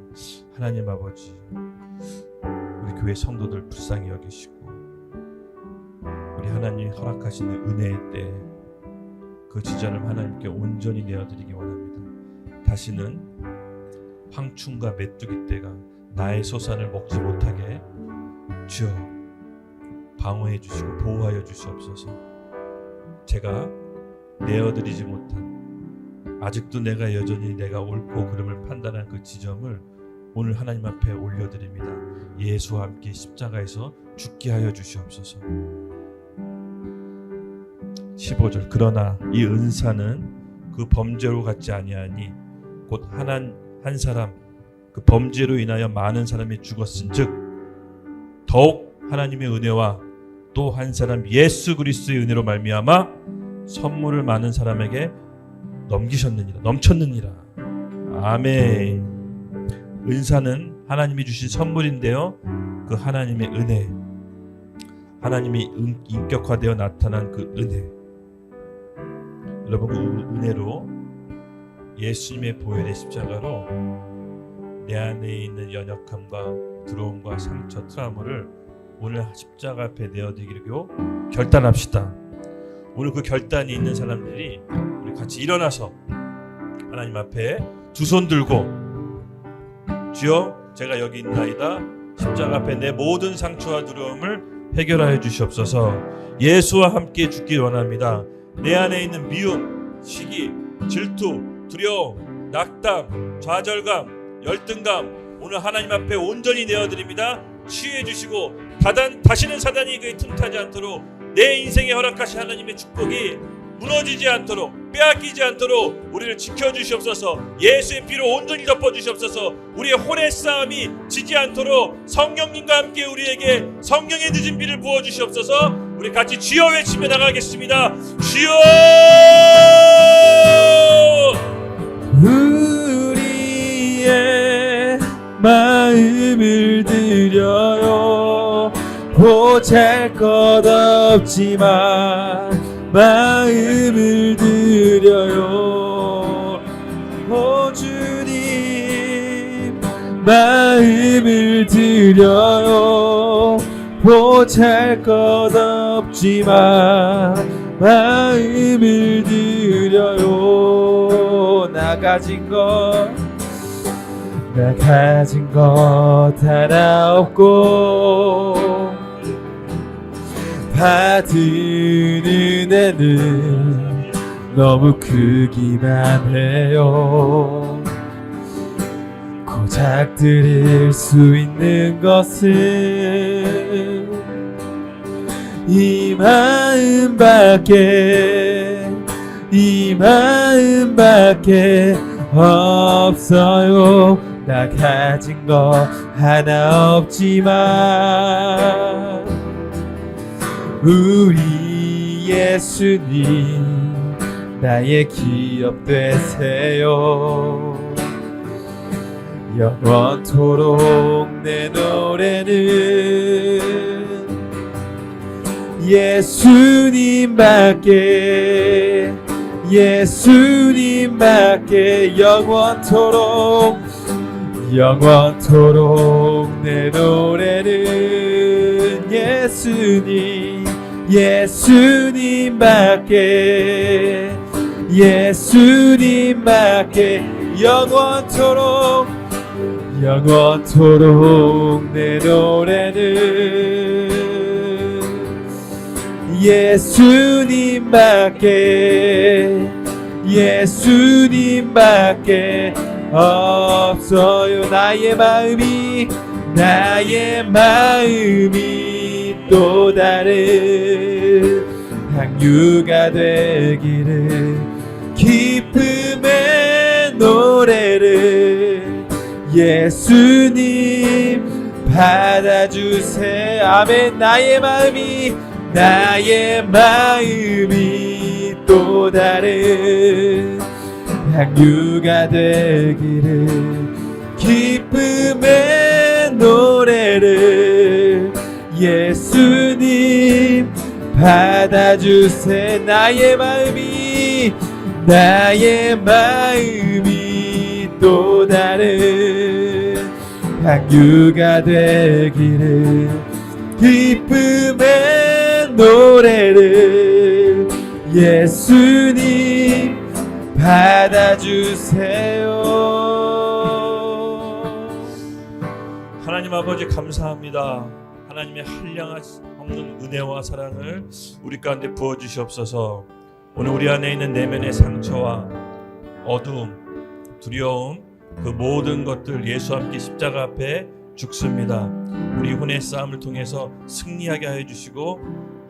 하나님 아버지, 우리 교회 성도들 불쌍히 여기시고 우리 하나님 허락하시는 은혜의 때 그 지점을 하나님께 온전히 내어드리기 원합니다. 다시는 황충과 메뚜기 떼가 나의 소산을 먹지 못하게 주여 방어해 주시고 보호하여 주시옵소서. 제가 내어드리지 못한 아직도 내가 여전히 내가 옳고 그름을 판단한 그 지점을 오늘 하나님 앞에 올려드립니다. 예수와 함께 십자가에서 죽게 하여 주시옵소서. 15절 그러나 이 은사는 그 범죄로 같지 아니하니 곧 한 사람 그 범죄로 인하여 많은 사람이 죽었은즉 더욱 하나님의 은혜와 또 한 사람 예수 그리스도의 은혜로 말미암아 선물을 많은 사람에게 넘쳤느니라. 아멘. 은사는 하나님이 주신 선물인데요. 그 하나님의 은혜, 하나님이 인격화되어 나타난 그 은혜, 여러분 그 은혜로 예수님의 보혈의 십자가로 내 안에 있는 연약함과 두려움과 상처, 트라우마를 오늘 십자가 앞에 내어드리기로 결단합시다. 오늘 그 결단이 있는 사람들이 우리 같이 일어나서 하나님 앞에 두 손 들고 주여 제가 여기 있나이다. 십자가 앞에 내 모든 상처와 두려움을 해결하여 주시옵소서. 예수와 함께 죽기 원합니다. 내 안에 있는 미움, 시기, 질투, 두려움, 낙담, 좌절감, 열등감 오늘 하나님 앞에 온전히 내어드립니다. 치유해 주시고 다시는 사단이 그에 틈타지 않도록 내 인생에 허락하신 하나님의 축복이 무너지지 않도록 빼앗기지 않도록 우리를 지켜주시옵소서. 예수의 피로 온전히 덮어주시옵소서. 우리의 혼의 싸움이 지지 않도록 성령님과 함께 우리에게 성령의 늦은 비를 부어주시옵소서. 우리 같이 주여 외치며 나가겠습니다. 주여! 우리의 마음을 드려요. 보잘것 없지만 마음을 드려요. 오 주님 마음을 드려요. 보잘것 없지만 마음을 드려요. 나 가진 것 하나 없고 받은 은혜는 너무 크기만 해요. 고작 부탁드릴 수 있는 것은 이 마음밖에 없어요. 나 가진 거 하나 없지만 우리 예수님 나의 기업 되세요. 영원토록 내 노래는 예수님밖에 영원토록 내 노래는 예수님밖에 영원토록 내 노래는 예수님밖에 없어요. 나의 마음이 또 다른 향유가 되기를 기쁨의 노래를 예수님 받아주세요. 아멘. 나의 마음이 또 다른 향유가 되기를 기쁨의 노래를 예수님 받아주세. 나의 마음이 또 다른 향유가 되기를 기쁨의 노래를 예수님 받아주세요. 하나님 아버지 감사합니다. 하나님의 한량없는 은혜와 사랑을 우리 가운데 부어주시옵소서. 오늘 우리 안에 있는 내면의 상처와 어두움, 두려움, 그 모든 것들 예수와 함께 십자가 앞에 죽습니다. 우리 혼의 싸움을 통해서 승리하게 하여 주시고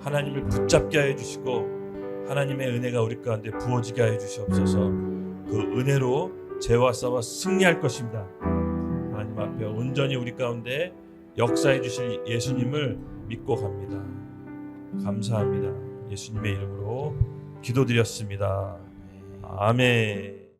하나님을 붙잡게 하여 주시고 하나님의 은혜가 우리 가운데 부어지게 하여 주시옵소서. 그 은혜로 죄와 싸워 승리할 것입니다. 하나님 앞에 온전히 우리 가운데 역사해 주실 예수님을 믿고 갑니다. 감사합니다. 예수님의 이름으로 기도드렸습니다. 아멘.